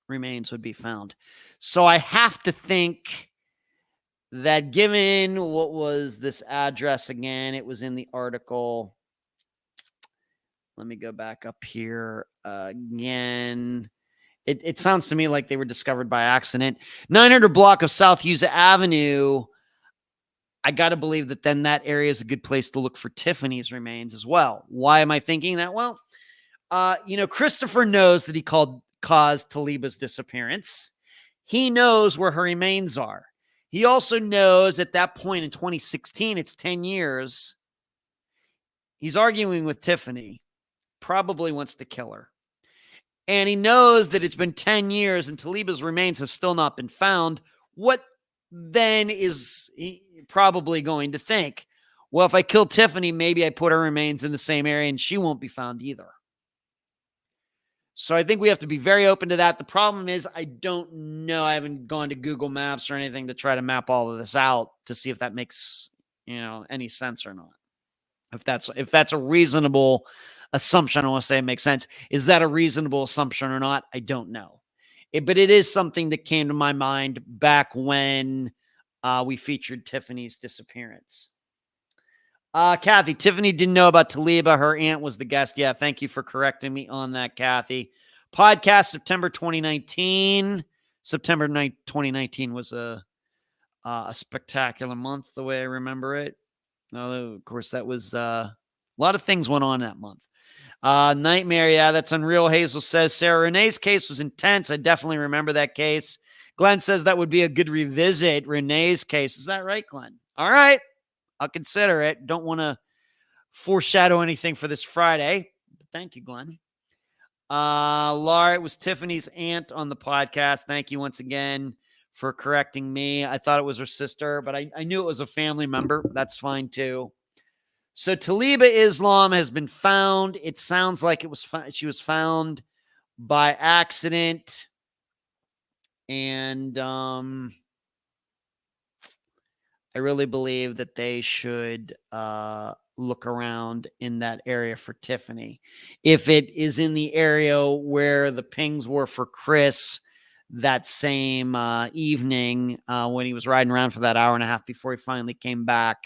remains would be found. So I have to think that, given what was this address again, it was in the article. Let me go back up here again. It sounds to me like they were discovered by accident. 900 block of South Hughes Avenue. I got to believe that then that area is a good place to look for Tiffany's remains as well. Why am I thinking that? Well, Christopher knows that he caused Taliba's disappearance. He knows where her remains are. He also knows at that point in 2016, it's 10 years. He's arguing with Tiffany, probably wants to kill her. And he knows that it's been 10 years and Taliba's remains have still not been found. What then is he probably going to think? Well, if I kill Tiffany, maybe I put her remains in the same area and she won't be found either. So I think we have to be very open to that. The problem is, I don't know. I haven't gone to Google Maps or anything to try to map all of this out to see if that makes, any sense or not. If that's a reasonable assumption, I don't want to say it makes sense. Is that a reasonable assumption or not? I don't know. But it is something that came to my mind back when we featured Tiffany's disappearance. Kathy, Tiffany didn't know about Taliba. Her aunt was the guest. Yeah, thank you for correcting me on that, Kathy. Podcast September 2019. September 2019 was a spectacular month, the way I remember it. Although, of course, that was a lot of things went on that month. Nightmare, yeah, that's unreal. Hazel says Sarah Renee's case was intense. I definitely remember that case. Glenn says that would be a good revisit. Renee's case. Is that right, Glenn? All right. I'll consider it. Don't want to foreshadow anything for this Friday. But thank you, Glenn. Laura, it was Tiffany's aunt on the podcast. Thank you once again for correcting me. I thought it was her sister, but I knew it was a family member. That's fine too. So Taliba Islam has been found. It sounds like she was found by accident. And I really believe that they should look around in that area for Tiffany. If it is in the area where the pings were for Chris that same evening when he was riding around for that hour and a half before he finally came back.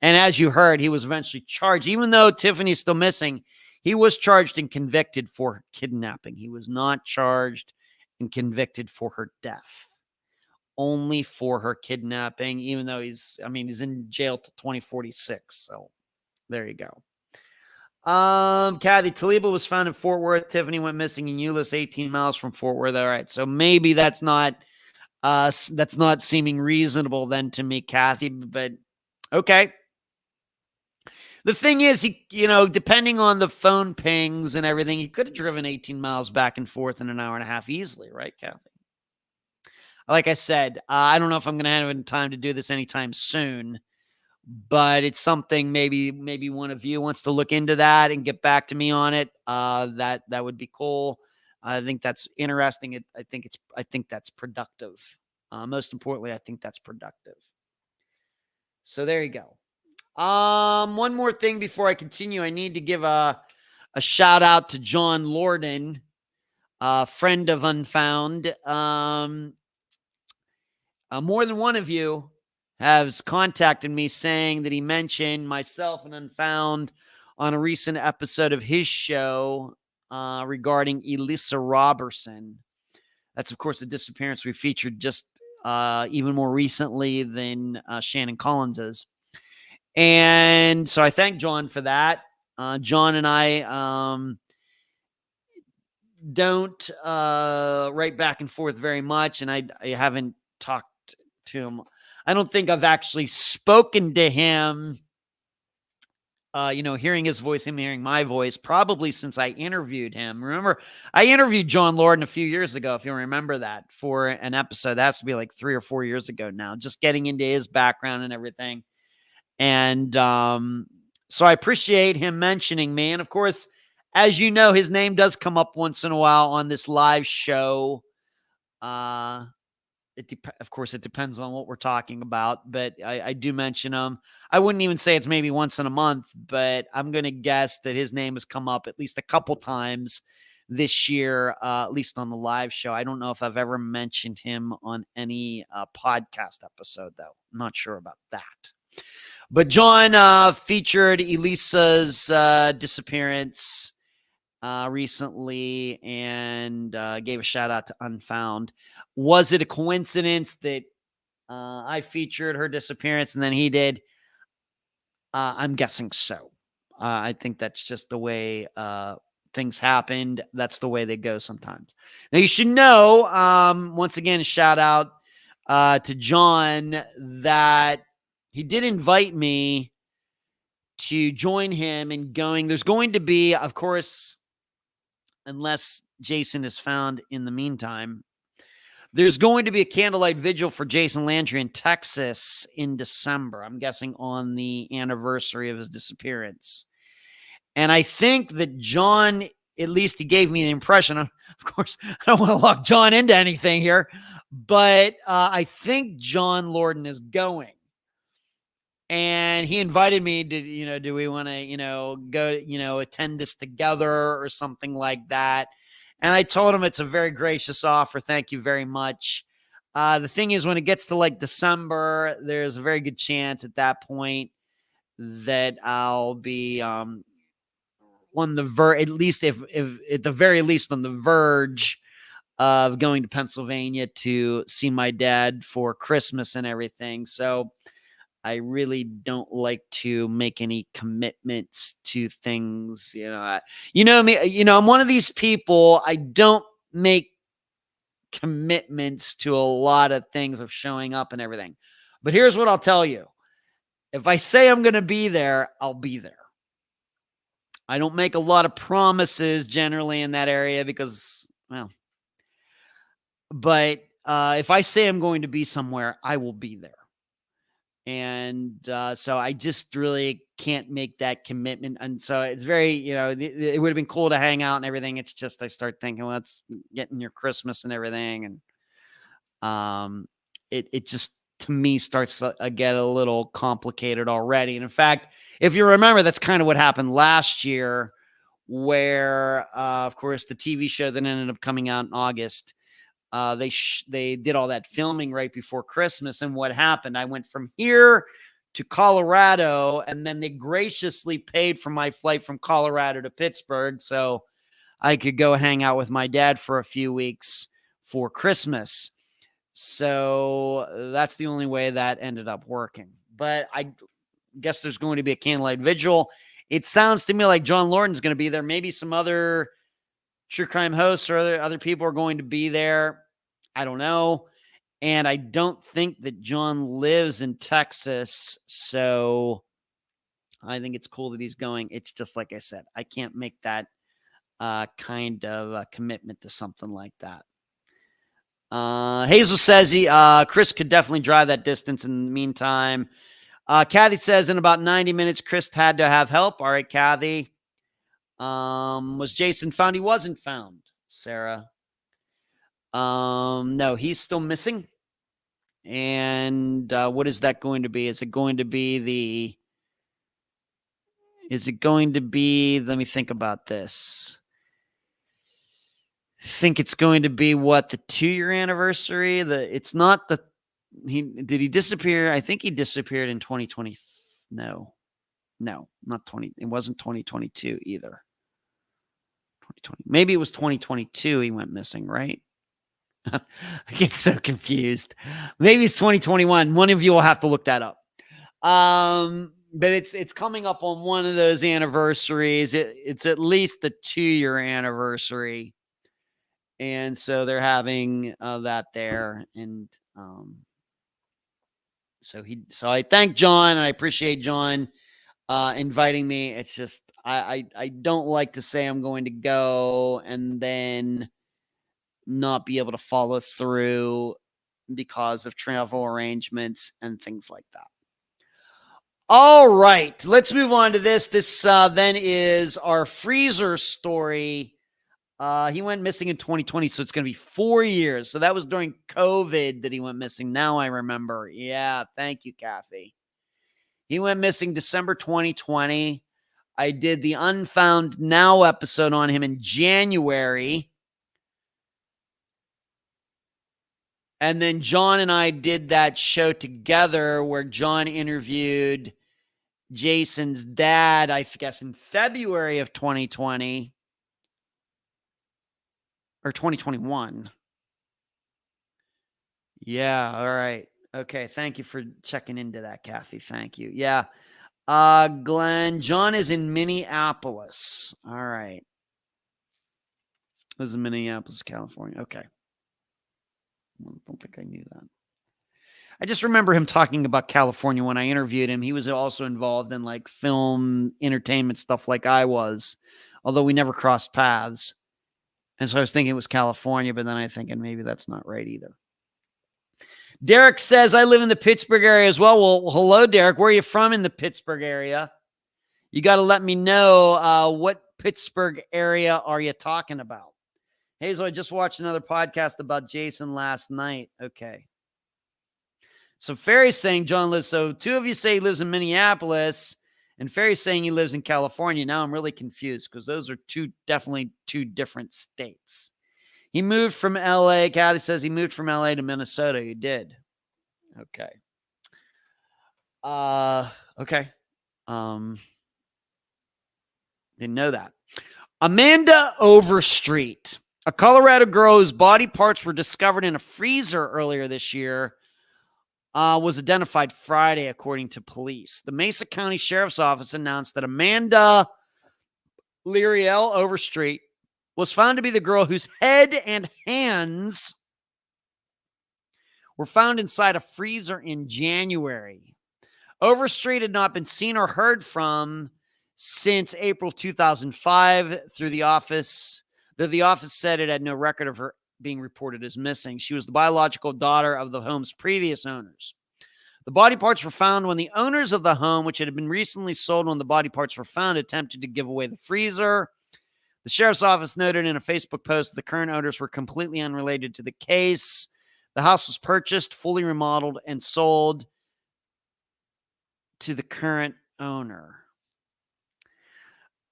And as you heard, he was eventually charged. Even though Tiffany's still missing, he was charged and convicted for kidnapping. He was not charged and convicted for her death. Only for her kidnapping, even though he's in jail till 2046. So there you go. Kathy, Taliba was found in Fort Worth. Tiffany went missing in Euless, 18 miles from Fort Worth. All right. So maybe that's not seeming reasonable then to me, Kathy, but okay. The thing is, he, depending on the phone pings and everything, he could have driven 18 miles back and forth in an hour and a half easily, right, Kathy? Like I said, I don't know if I'm going to have time to do this anytime soon, but it's something maybe one of you wants to look into that and get back to me on it. That would be cool. I think that's interesting. I think that's productive. Most importantly, I think that's productive. So there you go. One more thing before I continue, I need to give a shout out to John Lorden, friend of Unfound. More than one of you has contacted me saying that he mentioned myself and Unfound on a recent episode of his show regarding Elisa Robertson. That's, of course, the disappearance we featured just even more recently than Shannon Collins is. And so I thank John for that. John and I don't write back and forth very much, and I haven't talked to him. I don't think I've actually spoken to him, hearing his voice, him hearing my voice, probably since I interviewed him. Remember, I interviewed John Lorden a few years ago, if you remember that, for an episode. That has to be like 3 or 4 years ago now, just getting into his background and everything. And so I appreciate him mentioning me. And of course, as you know, his name does come up once in a while on this live show. Of course, it depends on what we're talking about, but I do mention him. I wouldn't even say it's maybe once in a month, but I'm going to guess that his name has come up at least a couple times this year, at least on the live show. I don't know if I've ever mentioned him on any podcast episode, though. I'm not sure about that. But John featured Elisa's disappearance recently and gave a shout out to Unfound. Was it a coincidence that I featured her disappearance and then he did? I'm guessing so. I think that's just the way things happened. That's the way they go sometimes. Now, you should know, once again, a shout out to John, that he did invite me to join him in going. There's going to be, of course, unless Jason is found in the meantime, there's going to be a candlelight vigil for Jason Landry in Texas in December. I'm guessing on the anniversary of his disappearance. And I think that John, at least he gave me the impression, of course, I don't want to lock John into anything here, but I think John Lorden is going. And he invited me to, do we want to, go, attend this together or something like that. And I told him it's a very gracious offer. Thank you very much. The thing is, when it gets to like December, there's a very good chance at that point that I'll be on the verge, at least if at the very least on the verge of going to Pennsylvania to see my dad for Christmas and everything. So I really don't like to make any commitments to things. Me, I'm one of these people. I don't make commitments to a lot of things of showing up and everything. But here's what I'll tell you. If I say I'm going to be there, I'll be there. I don't make a lot of promises generally in that area because, but if I say I'm going to be somewhere, I will be there. And so I just really can't make that commitment. And so it's very, it would have been cool to hang out and everything. It's just, I start thinking, well, it's getting your Christmas and everything. And it just, to me, starts to get a little complicated already. And in fact, if you remember, that's kind of what happened last year, where, of course, the TV show that ended up coming out in August, they did all that filming right before Christmas. And what happened? I went from here to Colorado, and then they graciously paid for my flight from Colorado to Pittsburgh so I could go hang out with my dad for a few weeks for Christmas. So that's the only way that ended up working. But I guess there's going to be a candlelight vigil. It sounds to me like John Lorden's going to be there. Maybe some other true crime hosts or other people are going to be there. I don't know. And I don't think that John lives in Texas. So I think it's cool that he's going. It's just like I said, I can't make that kind of commitment to something like that. Hazel says Chris could definitely drive that distance in the meantime. Kathy says in about 90 minutes, Chris had to have help. All right, Kathy. Was Jason found? He wasn't found, Sarah. No, he's still missing. And what is that going to be? Is it going to be let me think about this. I think it's going to be what, the 2-year anniversary? It's not the Did he disappear? I think he disappeared in 2020. No, not 20. It wasn't 2022 either. 2020. Maybe it was 2022 he went missing, right? I get so confused. Maybe it's 2021. One of you will have to look that up. But it's coming up on one of those anniversaries. It's at least the 2-year anniversary. And so they're having that there. And so I thank John, and I appreciate John inviting me. It's just I don't like to say I'm going to go and then not be able to follow through because of travel arrangements and things like that. All right, let's move on to this. This then is our freezer story. He went missing in 2020, so it's going to be 4 years. So that was during COVID that he went missing. Now I remember. Yeah, thank you, Kathy. He went missing December 2020. I did the Unfound Now episode on him in January. And then John and I did that show together where John interviewed Jason's dad, I guess, in February of 2020 or 2021. Yeah. All right. Okay. Thank you for checking into that, Kathy. Thank you. Yeah. Glenn, John is in Minneapolis. All right. This is Minneapolis, California. Okay. I don't think I knew that. I just remember him talking about California when I interviewed him. He was also involved in like film entertainment stuff like I was, although we never crossed paths. And so I was thinking it was California, but then I thinking maybe that's not right either. Derek says, I live in the Pittsburgh area as well. Well, hello, Derek. Where are you from in the Pittsburgh area? You got to let me know what Pittsburgh area are you talking about? Hazel, I just watched another podcast about Jason last night. Okay. So Ferry's saying John lives. So two of you say he lives in Minneapolis, and Ferry's saying he lives in California. Now I'm really confused because those are definitely two different states. He moved from LA. Kathy says he moved from LA to Minnesota. You did. Okay. Okay. Didn't know that. Amanda Overstreet, a Colorado girl whose body parts were discovered in a freezer earlier this year, was identified Friday, according to police. The Mesa County Sheriff's Office announced that Amanda Lyriel Overstreet was found to be the girl whose head and hands were found inside a freezer in January. Overstreet had not been seen or heard from since April 2005 through the office, though the office said it had no record of her being reported as missing. She was the biological daughter of the home's previous owners. The body parts were found when the owners of the home, which had been recently sold when the body parts were found, attempted to give away the freezer. The sheriff's office noted in a Facebook post that the current owners were completely unrelated to the case. The house was purchased, fully remodeled, and sold to the current owner.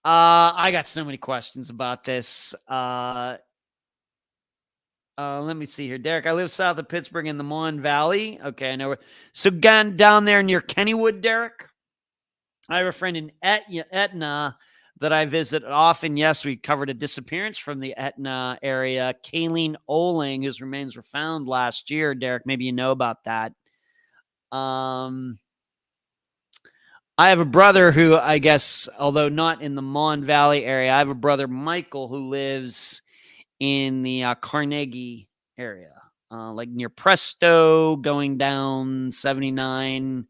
I got so many questions about this. Let me see here. Derek, I live south of Pittsburgh in the Mon Valley. Okay, I know where. So down there near Kennywood, Derek? I have a friend in Etna that I visit often. Yes, we covered a disappearance from the Etna area. Kayleen Oling, whose remains were found last year. Derek, maybe you know about that. I have a brother who, I guess, although not in the Mon Valley area, I have a brother, Michael, who lives in the Carnegie area, like near Presto, going down 79,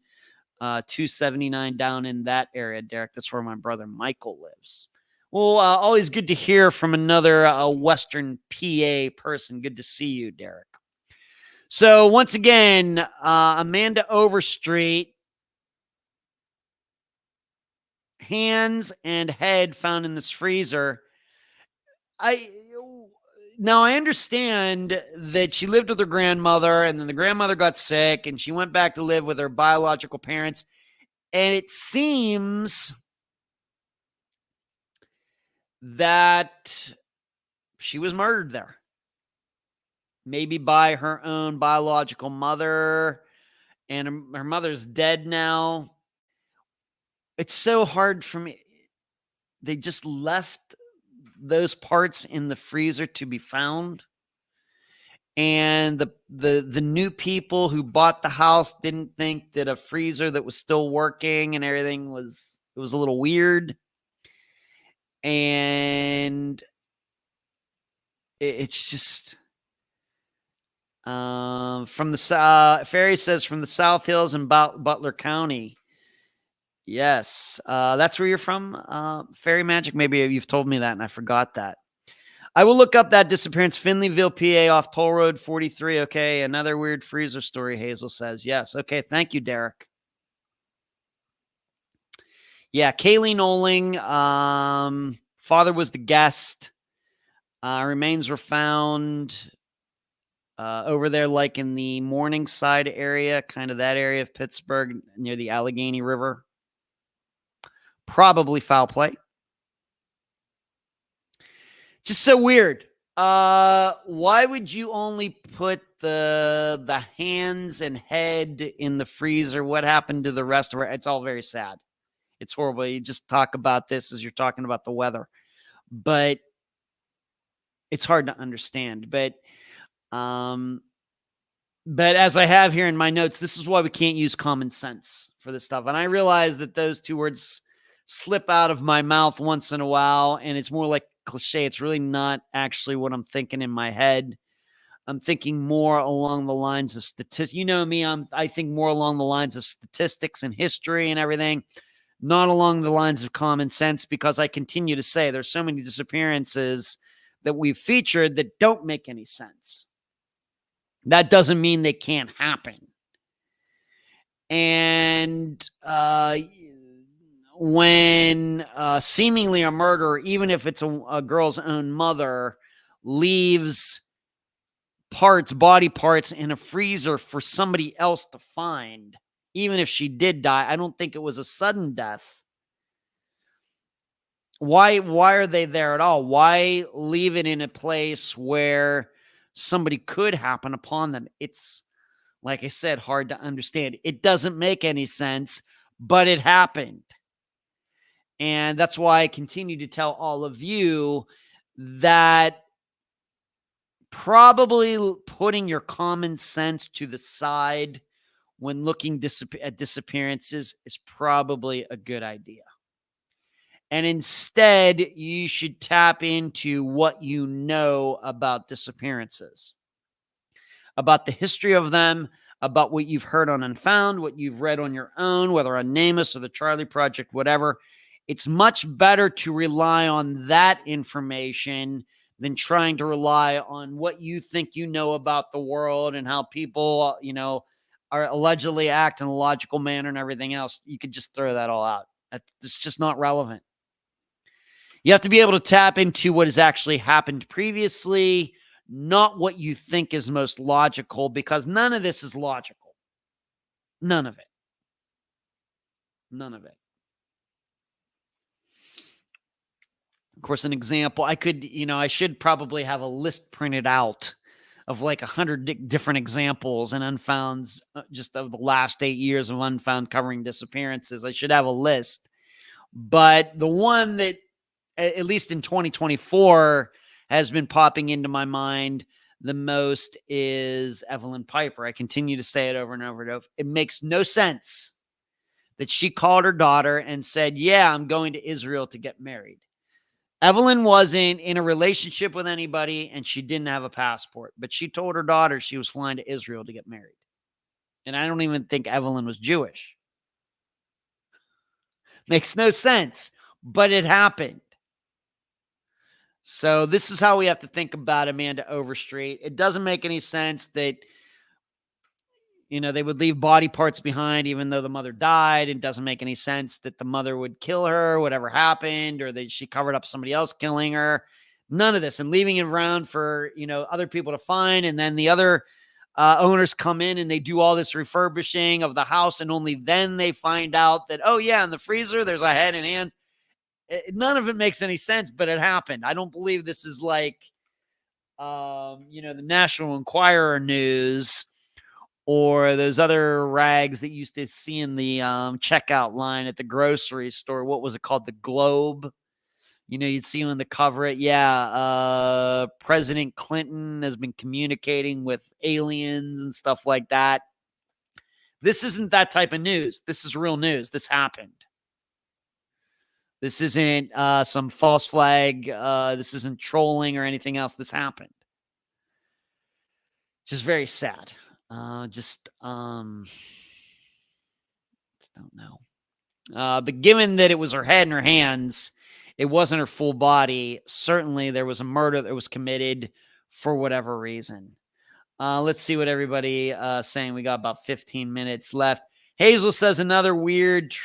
279 down in that area, Derek. That's where my brother Michael lives. Well, always good to hear from another Western PA person. Good to see you, Derek. So once again, Amanda Overstreet, hands and head found in this freezer. Now I understand that she lived with her grandmother, and then the grandmother got sick, and she went back to live with her biological parents. And it seems that she was murdered there. Maybe by her own biological mother. and her mother's dead now. It's so hard for me. They just left those parts in the freezer to be found. And the new people who bought the house didn't think that a freezer that was still working and everything was a little weird. And it's just from the Ferry says from the South Hills in Butler County. Yes, that's where you're from, Fairy Magic. Maybe you've told me that and I forgot that. I will look up that disappearance. Finleyville, PA, off Toll Road 43. Okay, another weird freezer story, Hazel says. Yes, okay, thank you, Derek. Yeah, Kaylee Noling, father was the guest. Remains were found over there, like in the Morningside area, kind of that area of Pittsburgh, near the Allegheny River. Probably foul play. Just so weird. Why would you only put the hands and head in the freezer? What happened to the rest of it? It's all very sad. It's horrible. You just talk about this as you're talking about the weather, but it's hard to understand. But as I have here in my notes, this is why we can't use common sense for this stuff. And I realize that those two words slip out of my mouth once in a while, and it's more like cliche. It's really not actually what I'm thinking in my head. I'm thinking more along the lines of statistics. You know me, I think more along the lines of statistics and history and everything, not along the lines of common sense, because I continue to say there's so many disappearances that we've featured that don't make any sense. That doesn't mean they can't happen. And when seemingly a murderer, even if it's a girl's own mother, leaves body parts in a freezer for somebody else to find, even if she did die, I don't think it was a sudden death. Why are they there at all? Why leave it in a place where somebody could happen upon them? It's, like I said, hard to understand. It doesn't make any sense, but it happened. And that's why I continue to tell all of you that probably putting your common sense to the side when looking at disappearances is probably a good idea. And instead, you should tap into what you know about disappearances, about the history of them, about what you've heard on Unfound, what you've read on your own, whether on NamUs or the Charlie Project, whatever. It's much better to rely on that information than trying to rely on what you think you know about the world and how people, are allegedly act in a logical manner and everything else. You could just throw that all out. It's just not relevant. You have to be able to tap into what has actually happened previously, not what you think is most logical, because none of this is logical. None of it. None of it. Of course, an example, I should probably have a list printed out of like 100 different examples and Unfounds, just of the last 8 years of Unfound covering disappearances. I should have a list. But the one that, at least in 2024, has been popping into my mind the most is Evelyn Piper. I continue to say it over and over and over. It makes no sense that she called her daughter and said, yeah, I'm going to Israel to get married. Evelyn wasn't in a relationship with anybody and she didn't have a passport, but she told her daughter she was flying to Israel to get married. And I don't even think Evelyn was Jewish. Makes no sense, but it happened. So this is how we have to think about Amanda Overstreet. It doesn't make any sense that, they would leave body parts behind even though the mother died. It doesn't make any sense that the mother would kill her, whatever happened, or that she covered up somebody else killing her. None of this. And leaving it around for, other people to find. And then the other owners come in and they do all this refurbishing of the house. And only then they find out that, oh yeah, in the freezer, there's a head and hands. None of it makes any sense, but it happened. I don't believe this is like, the National Enquirer news or those other rags that you used to see in the checkout line at the grocery store. What was it called? The Globe. You'd see on the cover it. Yeah. President Clinton has been communicating with aliens and stuff like that. This isn't that type of news. This is real news. This happened. This isn't some false flag. This isn't trolling or anything else. This happened. Just very sad. Just don't know. But given that it was her head and her hands, it wasn't her full body. Certainly, there was a murder that was committed for whatever reason. Let's see what everybody saying. We got about 15 minutes left. Hazel says another weird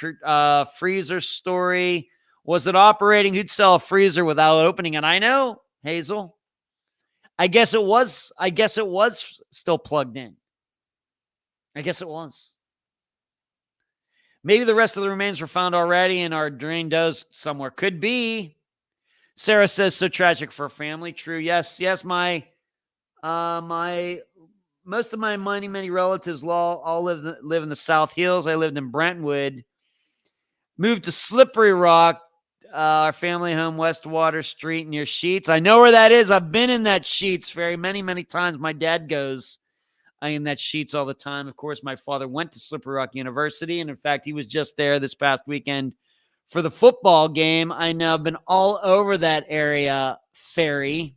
freezer story. Was it operating? Who'd sell a freezer without opening it? I know, Hazel. I guess it was still plugged in. I guess it was. Maybe the rest of the remains were found already and are drained out somewhere. Could be. Sarah says, so tragic for a family. True. Yes. My most of my many relatives all live in the South Hills. I lived in Brentwood. Moved to Slippery Rock, our family home, West Water Street near Sheets. I know where that is. I've been in that Sheets very many times. My dad goes in that Sheets all the time. Of course, my father went to Slippery Rock University, and in fact, he was just there this past weekend for the football game. I know I've been all over that area, Ferry.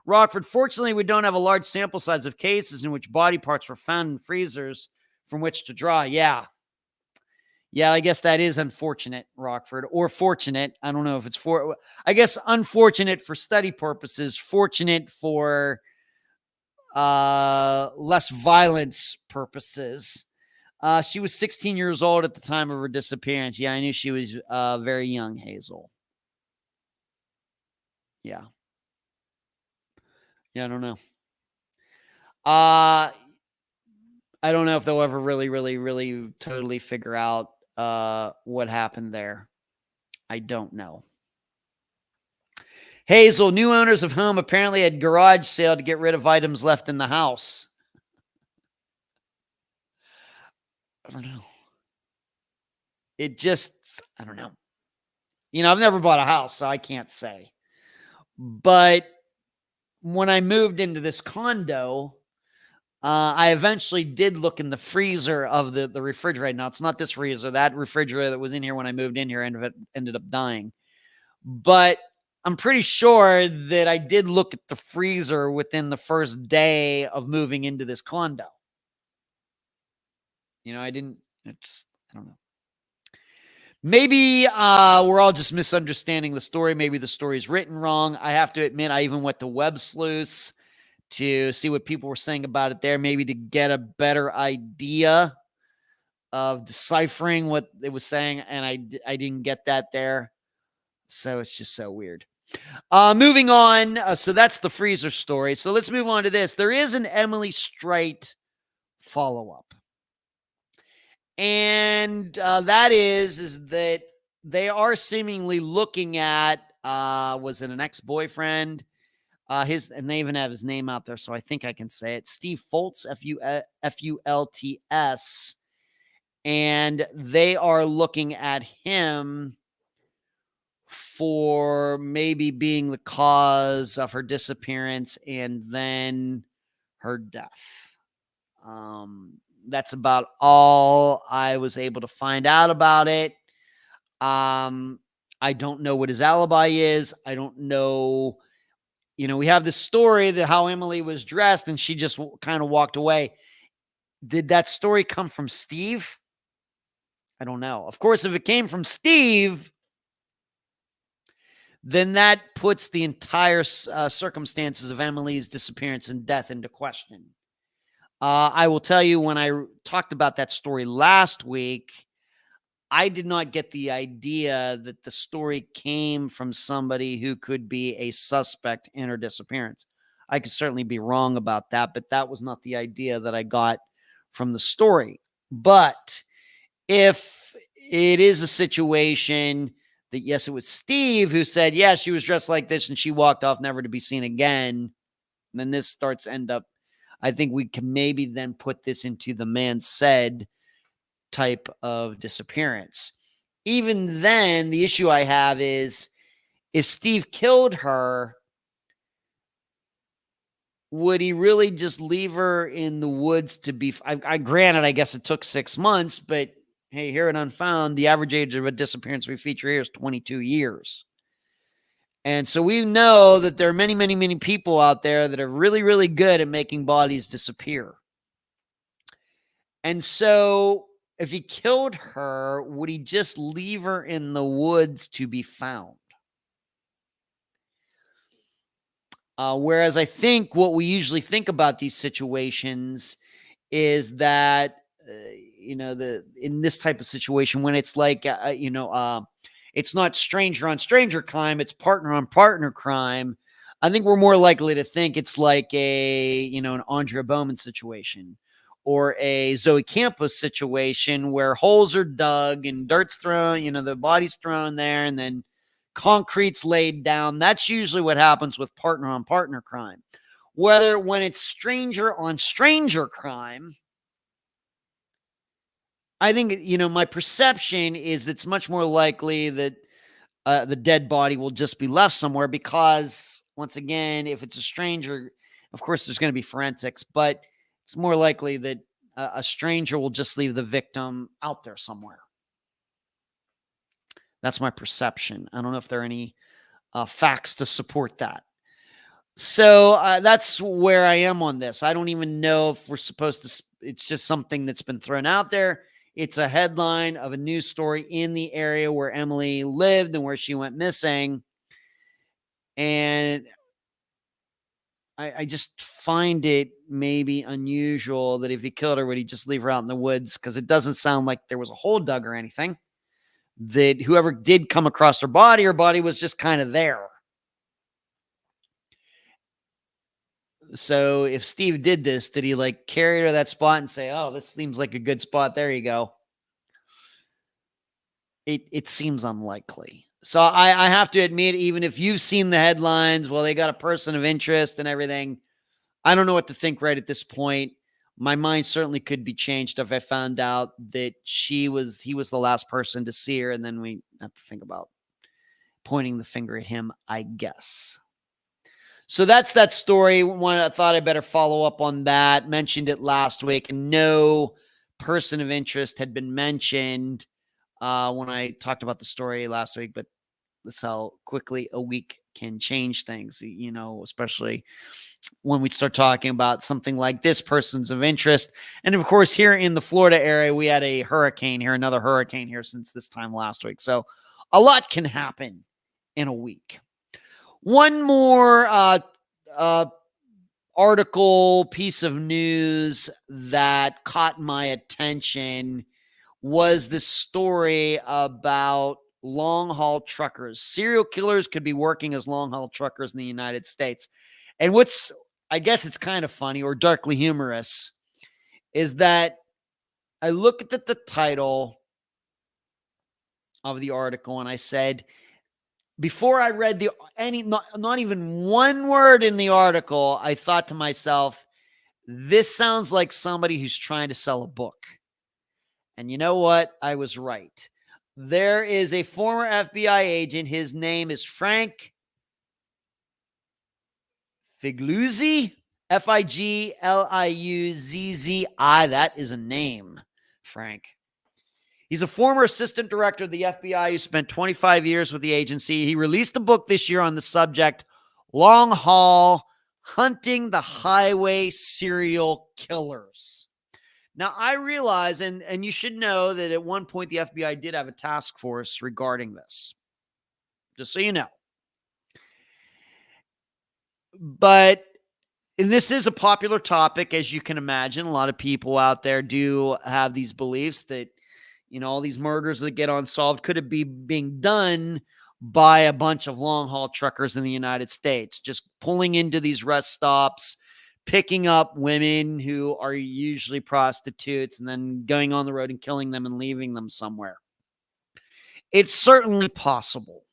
Rockford, fortunately, we don't have a large sample size of cases in which body parts were found in freezers from which to draw. Yeah, I guess that is unfortunate, Rockford, or fortunate. I don't know if it's I guess unfortunate for study purposes, fortunate for less violence purposes. She was 16 years old at the time of her disappearance. Yeah, I knew she was very young, Hazel. Yeah. Yeah, I don't know. I don't know if they'll ever really totally figure out what happened there. I don't know. Hazel, new owners of home apparently had garage sale to get rid of items left in the house. I don't know. I don't know. I've never bought a house, so I can't say. But when I moved into this condo, I eventually did look in the freezer of the refrigerator. Now, it's not this freezer. That refrigerator that was in here when I moved in here ended up dying. But I'm pretty sure that I did look at the freezer within the first day of moving into this condo. I don't know. Maybe we're all just misunderstanding the story. Maybe the story's written wrong. I have to admit, I even went to Web Sleuths to see what people were saying about it there, maybe to get a better idea of deciphering what it was saying, and I didn't get that there. So it's just so weird. Moving on. So that's the freezer story. So let's move on to this. There is an Emily Strite follow-up. And that is that they are seemingly looking at, was it an ex-boyfriend? And they even have his name out there, so I think I can say it. Steve Fultz, Fults. And they are looking at him for maybe being the cause of her disappearance and then her death. That's about all I was able to find out about it. I don't know what his alibi is. I don't know. We have this story that how Emily was dressed and she just kind of walked away. Did that story come from Steve? I don't know. Of course, if it came from Steve, then that puts the entire circumstances of Emily's disappearance and death into question. I will tell you, when I talked about that story last week, I did not get the idea that the story came from somebody who could be a suspect in her disappearance. I could certainly be wrong about that, but that was not the idea that I got from the story. But if it is a situation that, yes, it was Steve who said, yeah, she was dressed like this and she walked off never to be seen again, then this starts end up I think we can maybe then put this into the man said type of disappearance. Even then, the issue I have is if Steve killed her, would he really just leave her in the woods to be? Granted, I guess it took 6 months, but hey, here at Unfound, the average age of a disappearance we feature here is 22 years. And so we know that there are many, many, many people out there that are really, really good at making bodies disappear. And so if he killed her, would he just leave her in the woods to be found? Whereas I think what we usually think about these situations is that, in this type of situation, when it's like, it's not stranger on stranger crime, it's partner on partner crime. I think we're more likely to think it's like an Andrea Bowman situation or a Zoe Campos situation where holes are dug and dirt's thrown, the body's thrown there and then concrete's laid down. That's usually what happens with partner on partner crime. When it's stranger on stranger crime, I think, my perception is it's much more likely that the dead body will just be left somewhere because, once again, if it's a stranger, of course, there's going to be forensics, but it's more likely that a stranger will just leave the victim out there somewhere. That's my perception. I don't know if there are any facts to support that. So that's where I am on this. I don't even know if we're supposed to. It's just something that's been thrown out there. It's a headline of a news story in the area where Emily lived and where she went missing. And I just find it maybe unusual that if he killed her, would he just leave her out in the woods? Because it doesn't sound like there was a hole dug or anything. That whoever did come across her body was just kind of there. So if Steve did this, did he carry her to that spot and say, oh, this seems like a good spot. There you go. It seems unlikely. So I have to admit, even if you've seen the headlines, well, they got a person of interest and everything, I don't know what to think right at this point. My mind certainly could be changed if I found out that he was the last person to see her. And then we have to think about pointing the finger at him, I guess. So that's that story. I thought I better follow up on that. Mentioned it last week, and no person of interest had been mentioned when I talked about the story last week. But that's how quickly a week can change things, especially when we start talking about something like this person's of interest. And of course, here in the Florida area, we had another hurricane here since this time last week. So a lot can happen in a week. One more article, piece of news that caught my attention was this story about long-haul truckers. Serial killers could be working as long-haul truckers in the United States. And I guess it's kind of funny or darkly humorous, is that I looked at the title of the article and I said, before I read not even one word in the article, I thought to myself, this sounds like somebody who's trying to sell a book. And you know what? I was right. There is a former FBI agent. His name is Frank Figliuzzi, Figliuzzi. That is a name, Frank. He's a former assistant director of the FBI who spent 25 years with the agency. He released a book this year on the subject, Long Haul, Hunting the Highway Serial Killers. Now, I realize, and you should know that at one point the FBI did have a task force regarding this, just so you know. But this is a popular topic, as you can imagine. A lot of people out there do have these beliefs that, all these murders that get unsolved could be being done by a bunch of long-haul truckers in the United States, just pulling into these rest stops, picking up women who are usually prostitutes and then going on the road and killing them and leaving them somewhere. It's certainly possible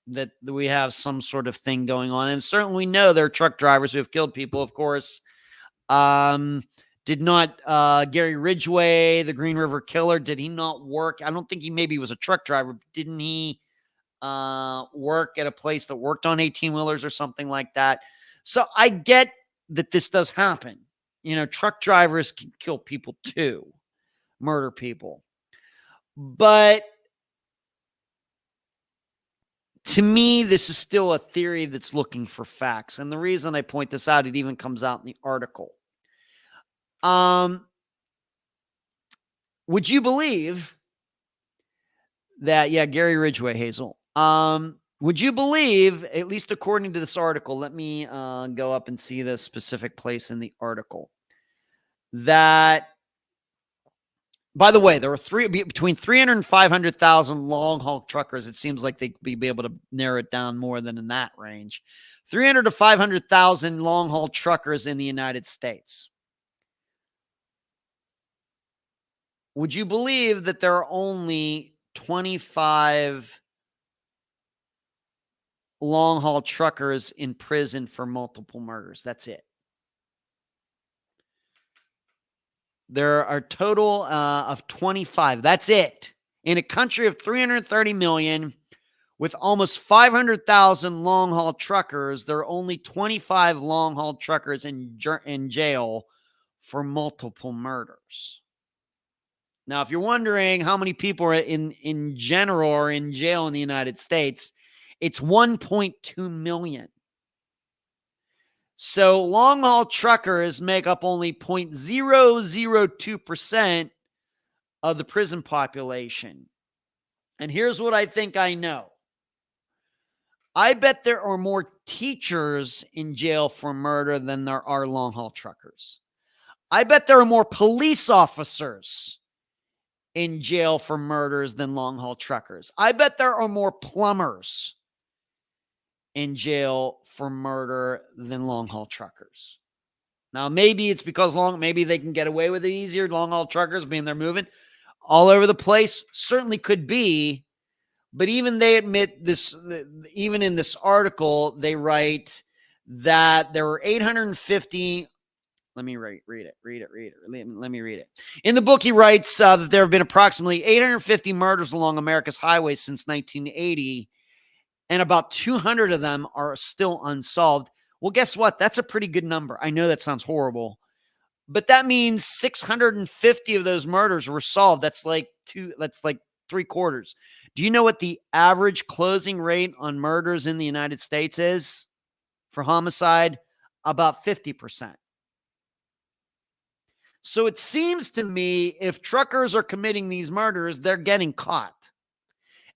that we have some sort of thing going on. And certainly we know there are truck drivers who have killed people, of course. Did not Gary Ridgway, the Green River Killer, did he not work? I don't think he maybe was a truck driver. Didn't he work at a place that worked on 18-wheelers or something like that? So I get that this does happen. Truck drivers can kill people too, murder people. But to me, this is still a theory that's looking for facts. And the reason I point this out, it even comes out in the article. Would you believe that? Yeah, Gary Ridgway, Hazel. Would you believe, at least according to this article, let me go up and see the specific place in the article, that, by the way, there were between 300 and 500,000 long-haul truckers. It seems like they'd be able to narrow it down more than in that range. 300 to 500,000 long-haul truckers in the United States. Would you believe that there are only 25 long-haul truckers in prison for multiple murders? That's it. There are a total of 25. That's it. In a country of 330 million with almost 500,000 long-haul truckers, there are only 25 long-haul truckers in jail for multiple murders. Now, if you're wondering how many people are in general are in jail in the United States, it's 1.2 million. So long-haul truckers make up only 0.002% of the prison population. And here's what I think I know. I bet there are more teachers in jail for murder than there are long-haul truckers. I bet there are more police officers in jail for murders than long-haul truckers. I bet there are more plumbers in jail for murder than long-haul truckers. Now, maybe it's because maybe they can get away with it easier. Long-haul truckers, being they're moving all over the place, certainly could be. But even they admit this, even in this article, they write that there were 850. Let me read it. Let me read it. In the book, he writes that there have been approximately 850 murders along America's highways since 1980, and about 200 of them are still unsolved. Well, guess what? That's a pretty good number. I know that sounds horrible, but that means 650 of those murders were solved. That's like 3/4. Do you know what the average closing rate on murders in the United States is for homicide? About 50%. So it seems to me if truckers are committing these murders, they're getting caught.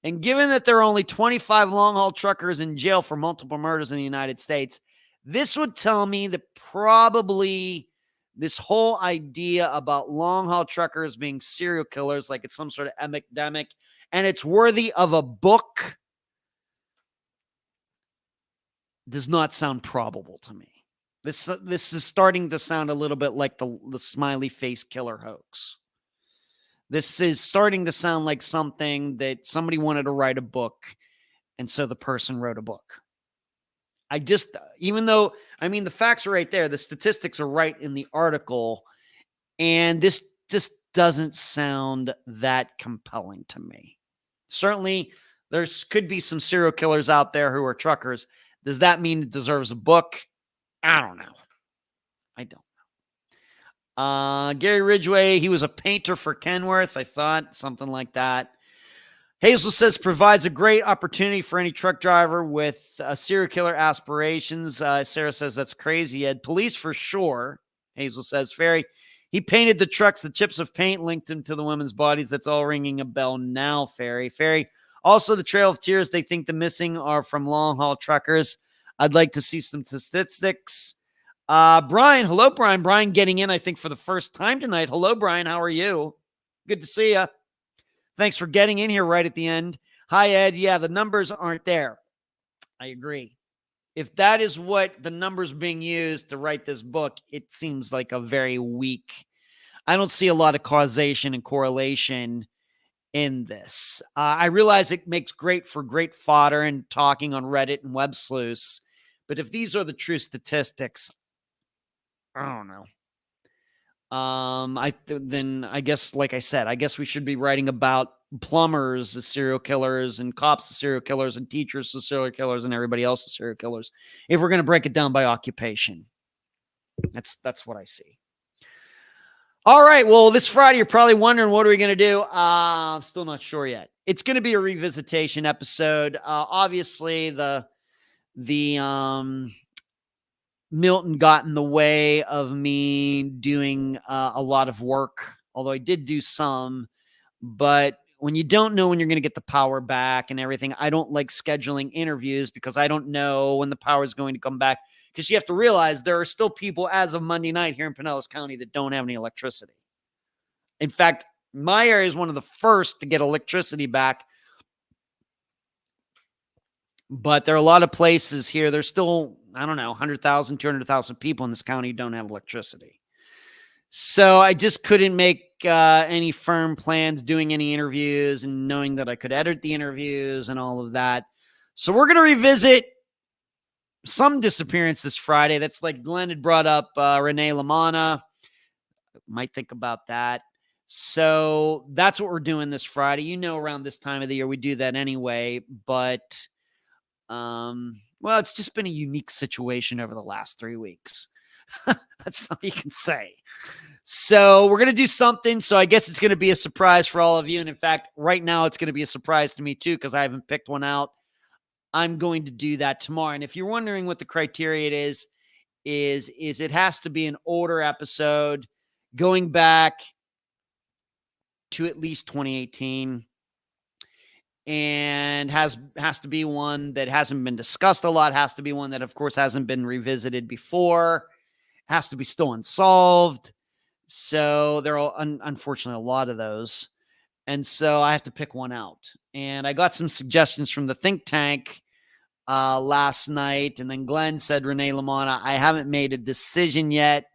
And given that there are only 25 long-haul truckers in jail for multiple murders in the United States, this would tell me that probably this whole idea about long-haul truckers being serial killers, like it's some sort of epidemic, and it's worthy of a book, does not sound probable to me. This is starting to sound a little bit like the smiley face killer hoax. This is starting to sound like something that somebody wanted to write a book, and so the person wrote a book. Even though, the facts are right there, the statistics are right in the article, and this just doesn't sound that compelling to me. Certainly, there could be some serial killers out there who are truckers. Does that mean it deserves a book? I don't know. I don't know. Gary Ridgway, he was a painter for Kenworth, I thought, something like that. Hazel says, provides a great opportunity for any truck driver with serial killer aspirations. Sarah says, that's crazy, Ed. Police for sure. Hazel says, Ferry, he painted the trucks. The chips of paint linked him to the women's bodies. That's all ringing a bell now, Ferry. Ferry, also the Trail of Tears, they think the missing are from long-haul truckers. I'd like to see some statistics. Brian, hello, Brian. Brian getting in, I think, for the first time tonight. Hello, Brian. How are you? Good to see you. Thanks for getting in here right at the end. Hi, Ed. Yeah, the numbers aren't there. I agree. If that is what the numbers being used to write this book, it seems like a very weak. I don't see a lot of causation and correlation in this. I realize it makes great fodder and talking on Reddit and Web Sleuths, but if these are the true statistics, I don't know. Then I guess, like I said, I guess we should be writing about plumbers as serial killers and cops as serial killers and teachers as serial killers and everybody else as serial killers. If we're going to break it down by occupation, that's what I see. All right. Well, this Friday, you're probably wondering, what are we going to do? I'm still not sure yet. It's going to be a revisitation episode. Obviously, the Milton got in the way of me doing a lot of work, although I did do some. But when you don't know when you're going to get the power back and everything, I don't like scheduling interviews because I don't know when the power is going to come back. Because you have to realize there are still people as of Monday night here in Pinellas County that don't have any electricity. In fact, my area is one of the first to get electricity back. But there are a lot of places here. There's still, I don't know, 100,000, 200,000 people in this county who don't have electricity. So I just couldn't make any firm plans doing any interviews and knowing that I could edit the interviews and all of that. So we're going to revisit some disappearance this Friday. That's like Glenn had brought up Renee LaManna. Might think about that. So that's what we're doing this Friday. You know, around this time of the year, we do that anyway. But, well, it's just been a unique situation over the last 3 weeks. That's all you can say. So we're going to do something. So I guess it's going to be a surprise for all of you. And in fact, right now it's going to be a surprise to me too, because I haven't picked one out. I'm going to do that tomorrow. And if you're wondering what the criteria is it has to be an older episode going back to at least 2018, and has to be one that hasn't been discussed a lot, has to be one that, of course, hasn't been revisited before, has to be still unsolved. So there are, unfortunately, a lot of those. And so I have to pick one out. And I got some suggestions from the think tank last night. And then Glenn said, Renee LaManna, I haven't made a decision yet.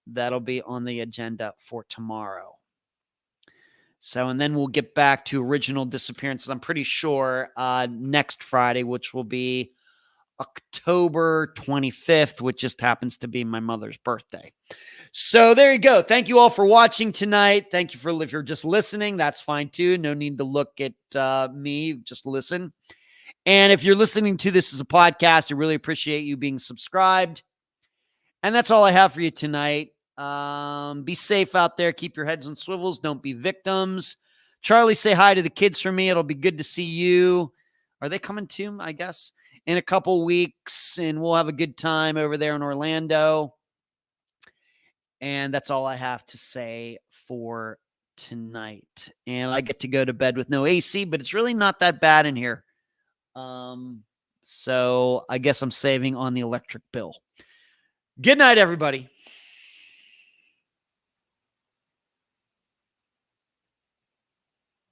That'll be on the agenda for tomorrow. So, and then we'll get back to original disappearances. I'm pretty sure next Friday, which will be October 25th, which just happens to be my mother's birthday. So there you go. Thank you all for watching tonight. Thank you for, if you're just listening, that's fine too. No need to look at me, just listen. And if you're listening to this as a podcast, I really appreciate you being subscribed. And that's all I have for you tonight. Be safe out there. Keep your heads on swivels. Don't be victims. Charlie, say hi to the kids for me. It'll be good to see you. Are they coming too, I guess, in a couple weeks? And we'll have a good time over there in Orlando. And that's all I have to say for tonight. And I get to go to bed with no AC, but it's really not that bad in here. So I guess I'm saving on the electric bill. Good night, everybody.